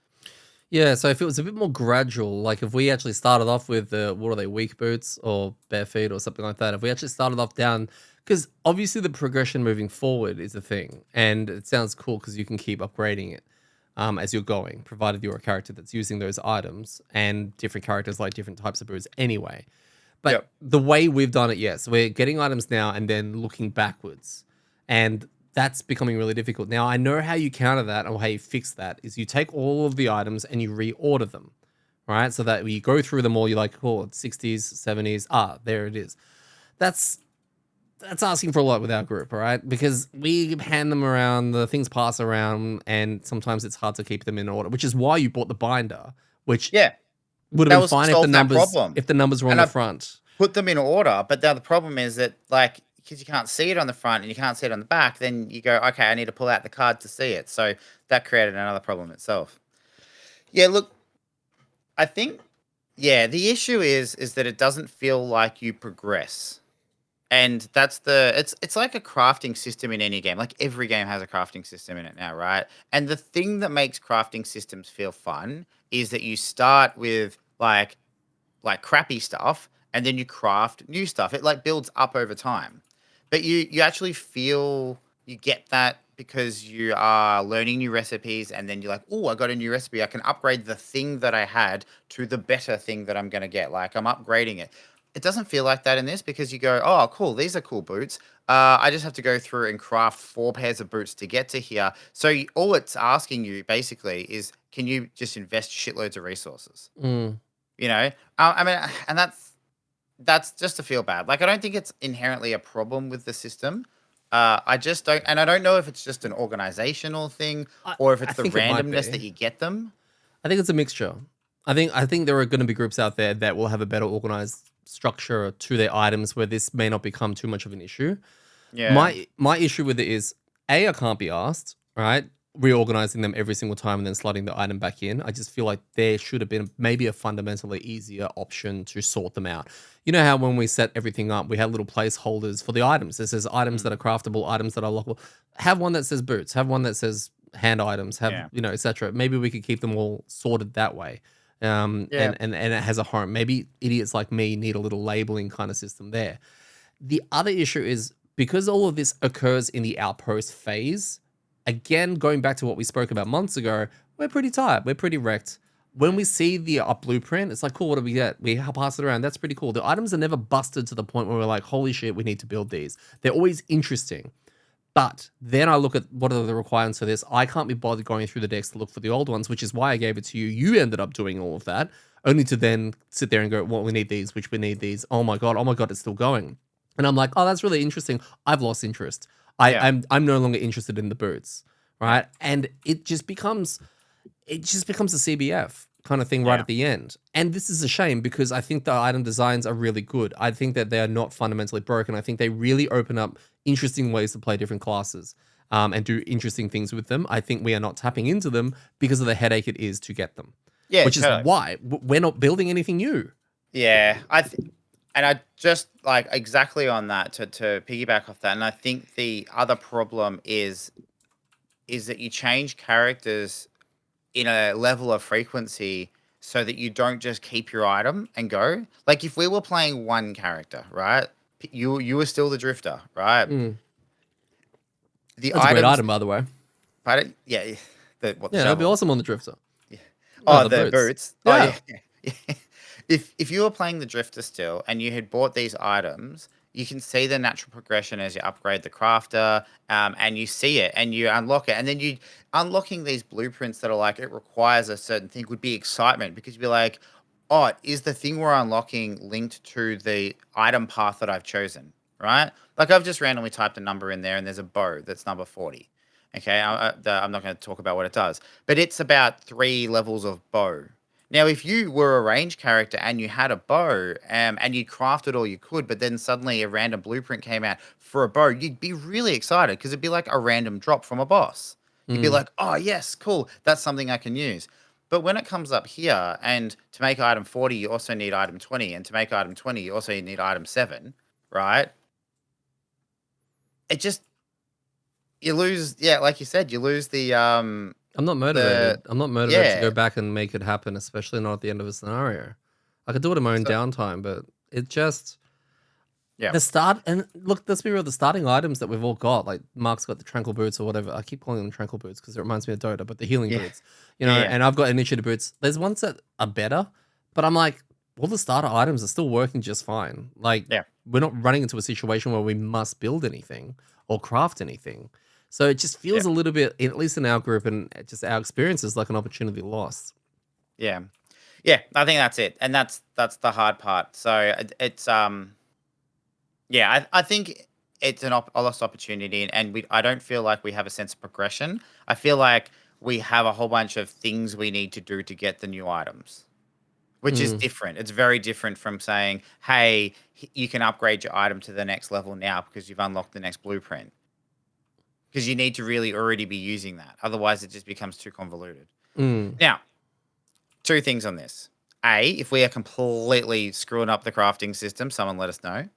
Yeah, so if it was a bit more gradual, like if we actually started off with what are they, weak boots or bare feet or something like that, if we actually started off down, because obviously the progression moving forward is a thing, and it sounds cool because you can keep upgrading it as you're going, provided you're a character that's using those items, and different characters like different types of boots anyway. But Yep. the way we've done it, yes, we're getting items now and then looking backwards. And that's becoming really difficult. Now, I know how you counter that or how you fix that is you take all of the items and you reorder them, right? So that you go through them all, you're like, oh, it's 60s, 70s. Ah, there it is. That's asking for a lot with our group, all right? Because we hand them around, the things pass around, and sometimes it's hard to keep them in order, which is why you bought the binder, which Yeah. would have That been was to fine solve that problem. if the numbers were on And the I front. put them in order. But the other problem is that, like, because you can't see it on the front and you can't see it on the back, then you go, okay, I need to pull out the card to see it. So that created another problem itself. Yeah, look, I think, yeah, the issue is that it doesn't feel like you progress. And it's like a crafting system in any game. Like every game has a crafting system in it now, right? And the thing that makes crafting systems feel fun is that you start with like crappy stuff and then you craft new stuff. It like builds up over time. But you actually feel you get that because you are learning new recipes and then you're like, "Oh, I got a new recipe. I can upgrade the thing that I had to the better thing that I'm going to get." Like I'm upgrading it. It doesn't feel like that in this because you go, "Oh, cool. These are cool boots. I just have to go through and craft 4 pairs of boots to get to here." So all it's asking you basically is, can you just invest shitloads of resources? Mm. You know, I mean, and that's just to feel bad. Like, I don't think it's inherently a problem with the system. I just don't, and I don't know if it's just an organizational thing I, or if I it's the think it might randomness be. that you get them. I think it's a mixture. I think there are going to be groups out there that will have a better organized structure to their items where this may not become too much of an issue. Yeah, My issue with it is I can't be asked, right? Reorganizing them every single time and then slotting the item back in. I just feel like there should have been maybe a fundamentally easier option to sort them out. You know how when we set everything up, we had little placeholders for the items. It says items that mm, are craftable, items that are lockable. Have one that says boots, have one that says hand items, have yeah, etc. Maybe we could keep them all sorted that way. yeah, And it has a home. Maybe idiots like me need a little labeling kind of system there. The other issue is because all of this occurs in the outpost phase, again, going back to what we spoke about months ago, we're pretty tired. We're pretty wrecked. When we see the blueprint, it's like, cool, what do we get? We pass it around. That's pretty cool. The items are never busted to the point where we're like, holy shit, we need to build these. They're always interesting. But then I look at what are the requirements for this. I can't be bothered going through the decks to look for the old ones, which is why I gave it to you. You ended up doing all of that, only to then sit there and go, well, we need these, which we need these. Oh my God, it's still going. And I'm like, oh, that's really interesting. I've lost interest. yeah, I'm no longer interested in the boots, yeah, right? And it just becomes a CBF kind of thing right yeah, at the end. And this is a shame because I think the item designs are really good. I think that they are not fundamentally broken. I think they really open up interesting ways to play different classes and do interesting things with them. I think we are not tapping into them because of the headache it is to get them, yeah, which is totally. why we're not building anything new. Yeah, and I just like exactly on that to piggyback off that. And I think the other problem is that you change characters in a level of frequency so that you don't just keep your item and go. Like if we were playing one character, right? You were still the drifter, right? Mm. The That's a great items, item, by the way. pardon? Yeah, the Yeah, that'd be shovel. awesome on the Drifter. Yeah. Oh, Oh, the the boots. boots. Oh yeah. Yeah. Yeah. If you were playing the drifter still and you had bought these items, you can see the natural progression as you upgrade the crafter, and you see it and you unlock it, and then you unlocking these blueprints that are like it requires a certain thing would be excitement because you'd be like, oh, is the thing we're unlocking linked to the item path that I've chosen, right? Like I've just randomly typed a number in there and there's a bow that's number 40. Okay, I'm not going to talk about what it does, but it's about 3 levels of bow. Now, if you were a range character and you had a bow, and you crafted all you could, but then suddenly a random blueprint came out for a bow, you'd be really excited because it'd be like a random drop from a boss. You'd be Mm. like, "Oh yes, cool, that's something I can use." But when it comes up here, and to make item 40, you also need item 20, and to make item 20, you also need item 7, right? It just you lose, yeah, like you said, you lose I'm not the motivated. I'm not motivated to go yeah, back and make it happen, especially not at the end of a scenario. I could do it in my own so downtime, but it just yeah, the start and look, let's be real, the starting items that we've all got, like Mark's got the tranquil boots or whatever. I keep calling them tranquil boots because it reminds me of Dota, but the healing yeah, boots, yeah, yeah, and I've got initiative boots. There's ones that are better, but I'm like, all the starter items are still working just fine. Like, yeah, we're not running into a situation where we must build anything or craft anything. So it just yeah, feels a little bit, at least in our group and just our experiences, like an opportunity lost. yeah, yeah. I think that's it, and that's the hard part. So it's yeah, I think it's a lost opportunity, and I don't feel like we have a sense of progression. I feel like we have a whole bunch of things we need to do to get the new items, which is Mm. different. It's very different from saying, "Hey, you can upgrade your item to the next level now because you've unlocked the next blueprint." Because you need to really already be using that. Otherwise, it just becomes too convoluted. Mm. Now, two things on this. A, if we are completely screwing up the crafting system, someone let us know.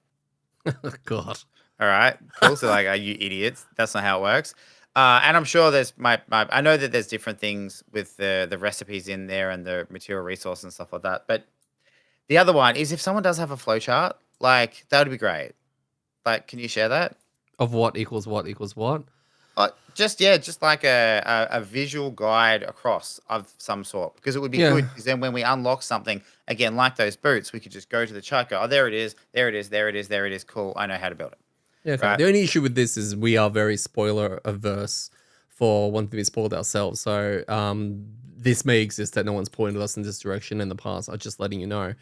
God. All right, cool. So, like, are you idiots? That's not how it works. And I'm sure there's I know that there's different things with the recipes in there and the material resource and stuff like that. But the other one is if someone does have a flowchart, like that would be great. Like, can you share that? Of what equals what equals what? Just yeah, just like a visual guide across of some sort, because it would be Yeah. good. Because then when we unlock something again, like those boots, we could just go to the chart, go, oh, there it is, there it is, there it is, there it is. Cool, I know how to build it. Yeah, okay. Right? The only issue with this is we are very spoiler averse for wanting to be spoiled ourselves. So this may exist that no one's pointed us in this direction in the past. I'm just letting you know,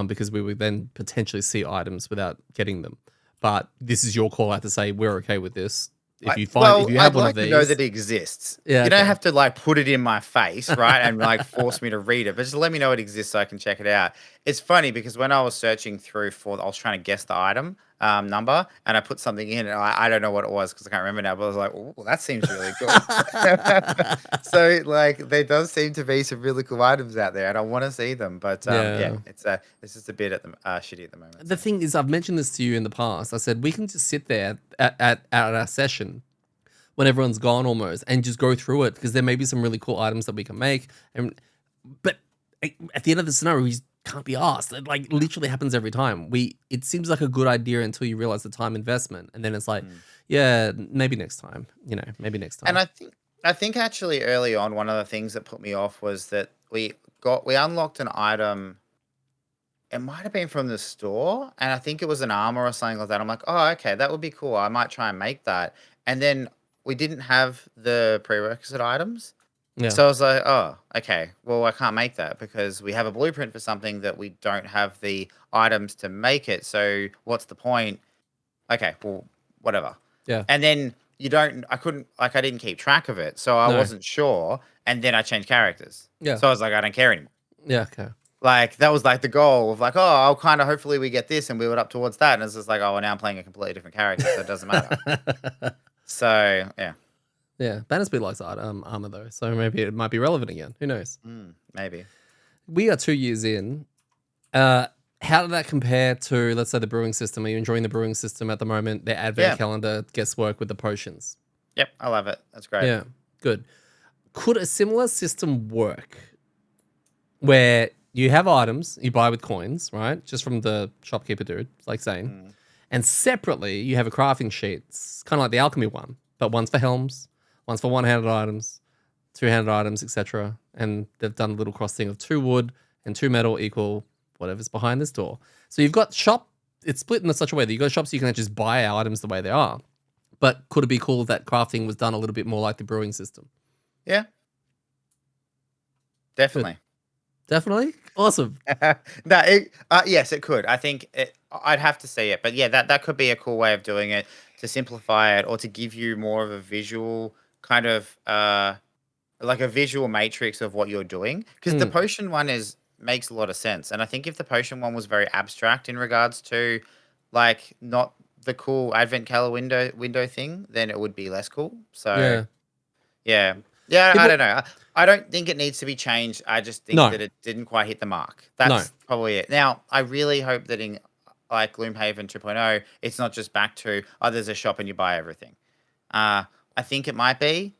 because we would then potentially see items without getting them. But this is your call out to say we're okay with this. If Well, you have I'd one of like to know these, that it exists. yeah, You don't okay. have to like put it in my face, right? And like force me to read it, but just let me know it exists so I can check it out. It's funny because when I was searching through I was trying to guess the item number, and I put something in, and I don't know what it was because I can't remember now, but I was like, oh, that seems really cool. So like there does seem to be some really cool items out there, and I want to see them. But yeah, Yeah. it's just a bit at the shitty at the moment. The So thing is, I've mentioned this to you in the past. I said we can just sit there at our session when everyone's gone almost and just go through it because there may be some really cool items that we can make. And but at the end of the scenario, we just can't be asked. It like literally happens every time. It seems like a good idea until you realize the time investment, and then it's like, mm. yeah, maybe next time. Maybe next And time. I think actually early on, one of the things that put me off was that we unlocked an item. It might have been from the store, and I think it was an armor or something like that. I'm like, oh, okay, that would be cool. I might try and make that. And then we didn't have the prerequisite items. Yeah. So I was like, oh, okay. Well, I can't make that because we have a blueprint for something that we don't have the items to make it. So what's the point? Okay, well, whatever. Yeah. And then I couldn't, like, I didn't keep track of it. So I No. wasn't sure. And then I changed characters. Yeah. So I was like, I don't care anymore. Yeah. Okay. Like, that was like the goal of like, oh, I'll kind of hopefully we get this and build up towards that. And it's just like, oh, well, now I'm playing a completely different character. So it doesn't matter. So, yeah, Yeah. Bannerspeed likes armor though, so maybe it might be relevant again. Who knows? maybe. We are 2 years in. How did that compare to, let's say, the brewing system? Are you enjoying the brewing system at the moment? Their advent Yeah. calendar, guesswork with the potions. Yep. I love it. That's great. Yeah, good. Could a similar system work where you have items you buy with coins, right? Just from the shopkeeper dude, like saying, Mm. and separately you have a crafting sheet. It's kind of like the alchemy one, but one's for helms, one's for one-handed items, two-handed items, etc. And they've done a little cross thing of 2 wood and 2 metal equal whatever's behind this door. So you've got shop. It's split in such a way that you've got shops you can just buy items the way they are. But could it be cool that crafting was done a little bit more like the brewing system? Yeah. Good. Definitely. Definitely. Awesome. No, yes, it could. I think I'd have to see it, but yeah, that could be a cool way of doing it to simplify it or to give you more of a visual kind of like a visual matrix of what you're doing, because the Mm, potion one is makes a lot of sense. And I think if the potion one was very abstract in regards to like not the cool advent calendar window thing, then it would be less cool. So yeah. yeah. Yeah, I People. don't know. I don't think it needs to be changed. I just think No. that it didn't quite hit the mark. No. That's probably it. Now, I really hope that in like Gloomhaven 2.0, it's not just back to, oh, there's a shop and you buy everything. I think it might be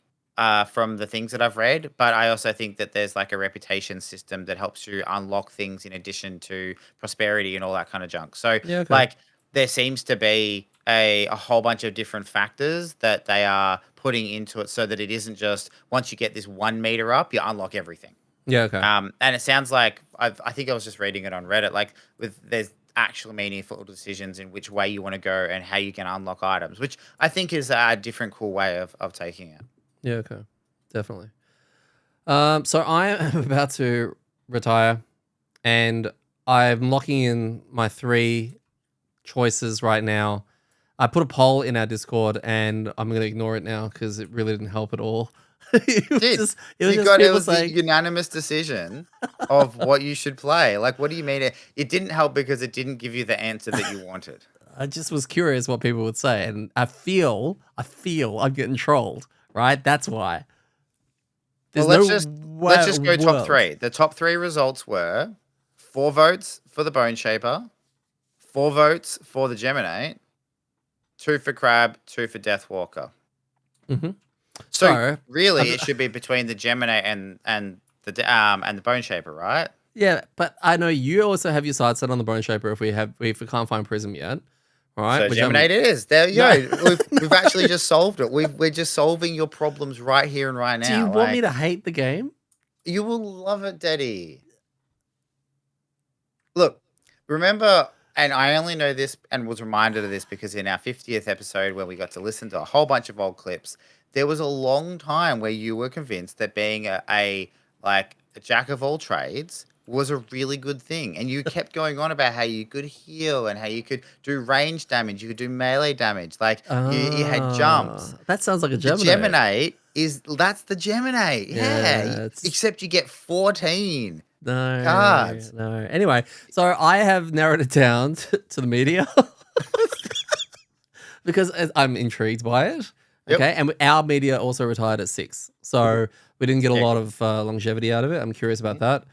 from the things that I've read, but I also think that there's like a reputation system that helps you unlock things in addition to prosperity and all that kind of junk. So, Yeah. Okay. like, there seems to be a whole bunch of different factors that they are putting into it so that it isn't just once you get this 1 meter up, you unlock everything. Yeah. Okay. And it sounds like I think I was just reading it on Reddit. Like with there's actual meaningful decisions in which way you want to go and how you can unlock items, which I think is a different cool way of taking it. Yeah. Okay. Definitely. So I am about to retire, and I'm locking in my 3 choices right now. I put a poll in our Discord, and I'm gonna ignore it now because it really didn't help at all. Did It was you just got it people was the saying. unanimous decision of what you should play. Like, what do you mean it didn't help because it didn't give you the answer that you wanted? I just was curious what people would say, and I feel I'm getting trolled. Right? That's why. Well, There's no let's just go top world. three. The top three results were 4 votes for the Bone Shaper, 4 votes for the Geminate, 2 for Crab, 2 for Deathwalker. Hmm. So So, really, I've, it should be between the Geminate and the Bone Shaper, right? yeah, but I know you also have your sights set on the Bone Shaper if we can't find Prism yet, all right? So Which Geminate I'm it is. There you no. go. We've actually just solved it. We're just solving your problems right here and right Do you now. want me Like to hate the game? you will love it, Detty. Look, remember, and I only know this and was reminded of this because in our 50th episode, where we got to listen to a whole bunch of old clips, there was a long time where you were convinced that being a jack of all trades was a really good thing. And you kept going on about how you could heal and how you could do range damage, you could do melee damage, like you had jumps. That sounds like a The Gemini. Geminate that's the Geminate. Yeah. Yeah, it's Except you get 14 no, cards. no. Anyway, so I have narrowed it down to the media because I'm intrigued by it. Yep. Okay, and our media also retired at 6, so we didn't get a Yeah, lot cool. of longevity out of it. I'm curious about Mhm.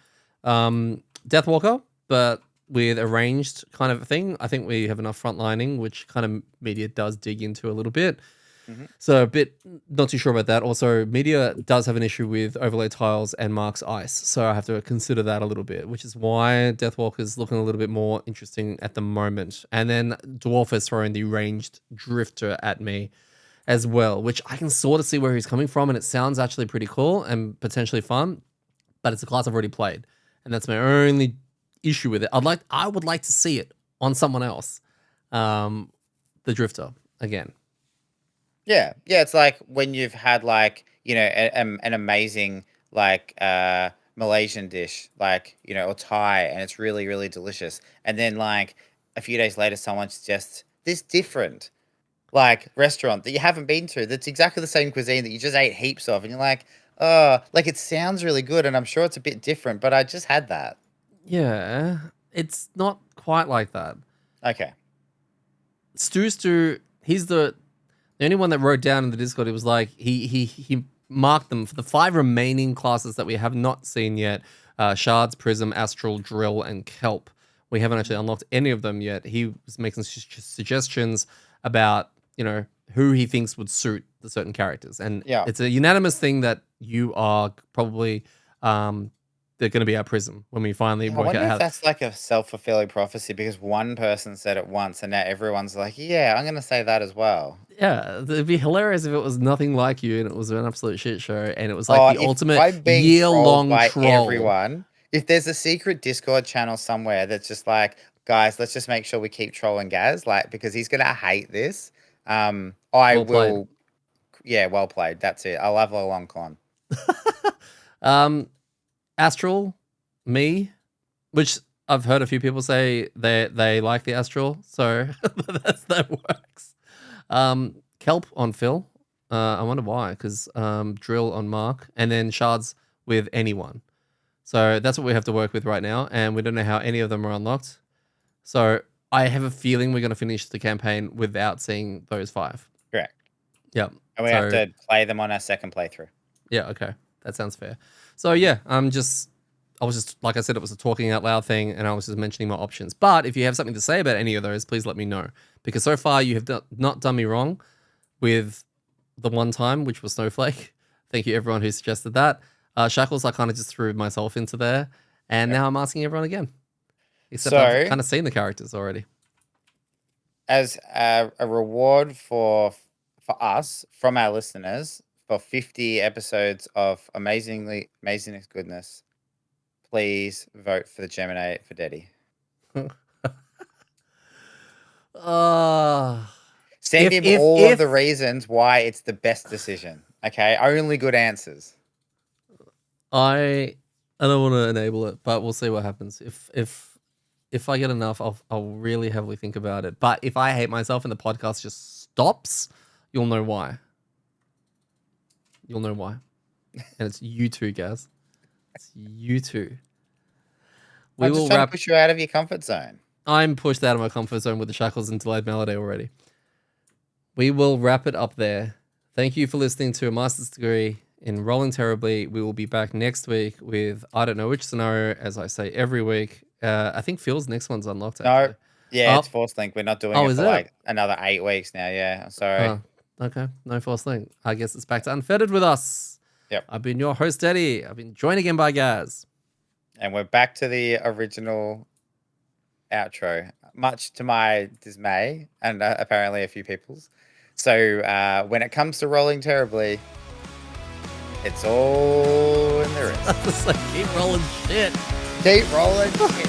that. Deathwalker, but with a ranged kind of thing. I think we have enough frontlining, which kind of media does dig into a little bit. Mhm. So a bit not too sure about that. Also, media does have an issue with overlay tiles and Mark's ice, so I have to consider that a little bit, which is why Deathwalker's looking a little bit more interesting at the moment. And then Dwarf is throwing the ranged drifter at me as well, which I can sort of see where he's coming from, and it sounds actually pretty cool and potentially fun, but it's a class I've already played, and that's my only issue with it. I would like to see it on someone else, the drifter again. Yeah, yeah. It's like when you've had like an amazing like Malaysian dish, like or Thai, and it's really really delicious, and then like a few days later, someone suggests this different like restaurant that you haven't been to. That's exactly the same cuisine that you just ate heaps of, and you're like, oh, like it sounds really good, and I'm sure it's a bit different, but I just had that. Yeah, it's not quite like that. Okay. Stu, he's the only one that wrote down in the Discord. It was like he marked them for the 5 remaining classes that we have not seen yet: Shards, Prism, Astral, Drill, and Kelp. We haven't actually unlocked any of them yet. He was making suggestions about who he thinks would suit the certain characters, and Yeah. it's a unanimous thing that you are probably they're going to be our Prism when we finally Yeah, I work out wonder if how. that's like a self-fulfilling prophecy because one person said it once and now everyone's like, yeah, I'm gonna say that as well. Yeah, it'd be hilarious if it was nothing like you and it was an absolute shit show and it was like Oh, the if ultimate I'm being trolled year-long by troll. everyone, if there's a secret Discord channel somewhere that's just like, guys, let's just make sure we keep trolling Gaz, like because he's gonna hate this. I Well played. will. Yeah, well played. That's it. I'll have a long con. um, Astral, me, which I've heard a few people say they like the Astral, so that works. Kelp on Phil. I wonder why, because drill on Mark and then shards with anyone. So that's what we have to work with right now, and we don't know how any of them are unlocked. So I have a feeling we're going to finish the campaign without seeing those 5. Correct. Yep. And we have to play them on our second playthrough. Yeah, okay. That sounds fair. So yeah, I was just, like I said, it was a talking out loud thing, and I was just mentioning my options. But if you have something to say about any of those, please let me know. Because so far you have not done me wrong with the one time, which was Snowflake. Thank you everyone who suggested that. Shackles, I kind of just threw myself into there, and now I'm asking everyone again. Except I've kind of seen the characters already. As a reward for us, from our listeners, for 50 episodes of amazingness goodness, please vote for the Gemini for Detty. Send him all of the reasons why it's the best decision. Okay, only good answers. I don't want to enable it, but we'll see what happens. If I get enough, I'll really heavily think about it. But if I hate myself and the podcast just stops, you'll know why. You'll know why. And it's you two, guys. It's you two. I'm just trying to push you out of your comfort zone. I'm pushed out of my comfort zone with the Shackles and Delayed Melody already. We will wrap it up there. Thank you for listening to a master's degree in Rolling Terribly. We will be back next week with I don't know which scenario, as I say every week. I think Phil's next one's unlocked. Actually. No, yeah, it's Force Link. We're not doing it for like another 8 weeks now. Yeah, sorry. Okay, no Force Link. I guess it's back to Unfettered with us. Yep. I've been your host, Detty. I've been joined again by Gaz. And we're back to the original outro, much to my dismay and apparently a few people's. So when it comes to Rolling Terribly, it's all in the wrist. It's like, keep rolling shit. Keep rolling shit.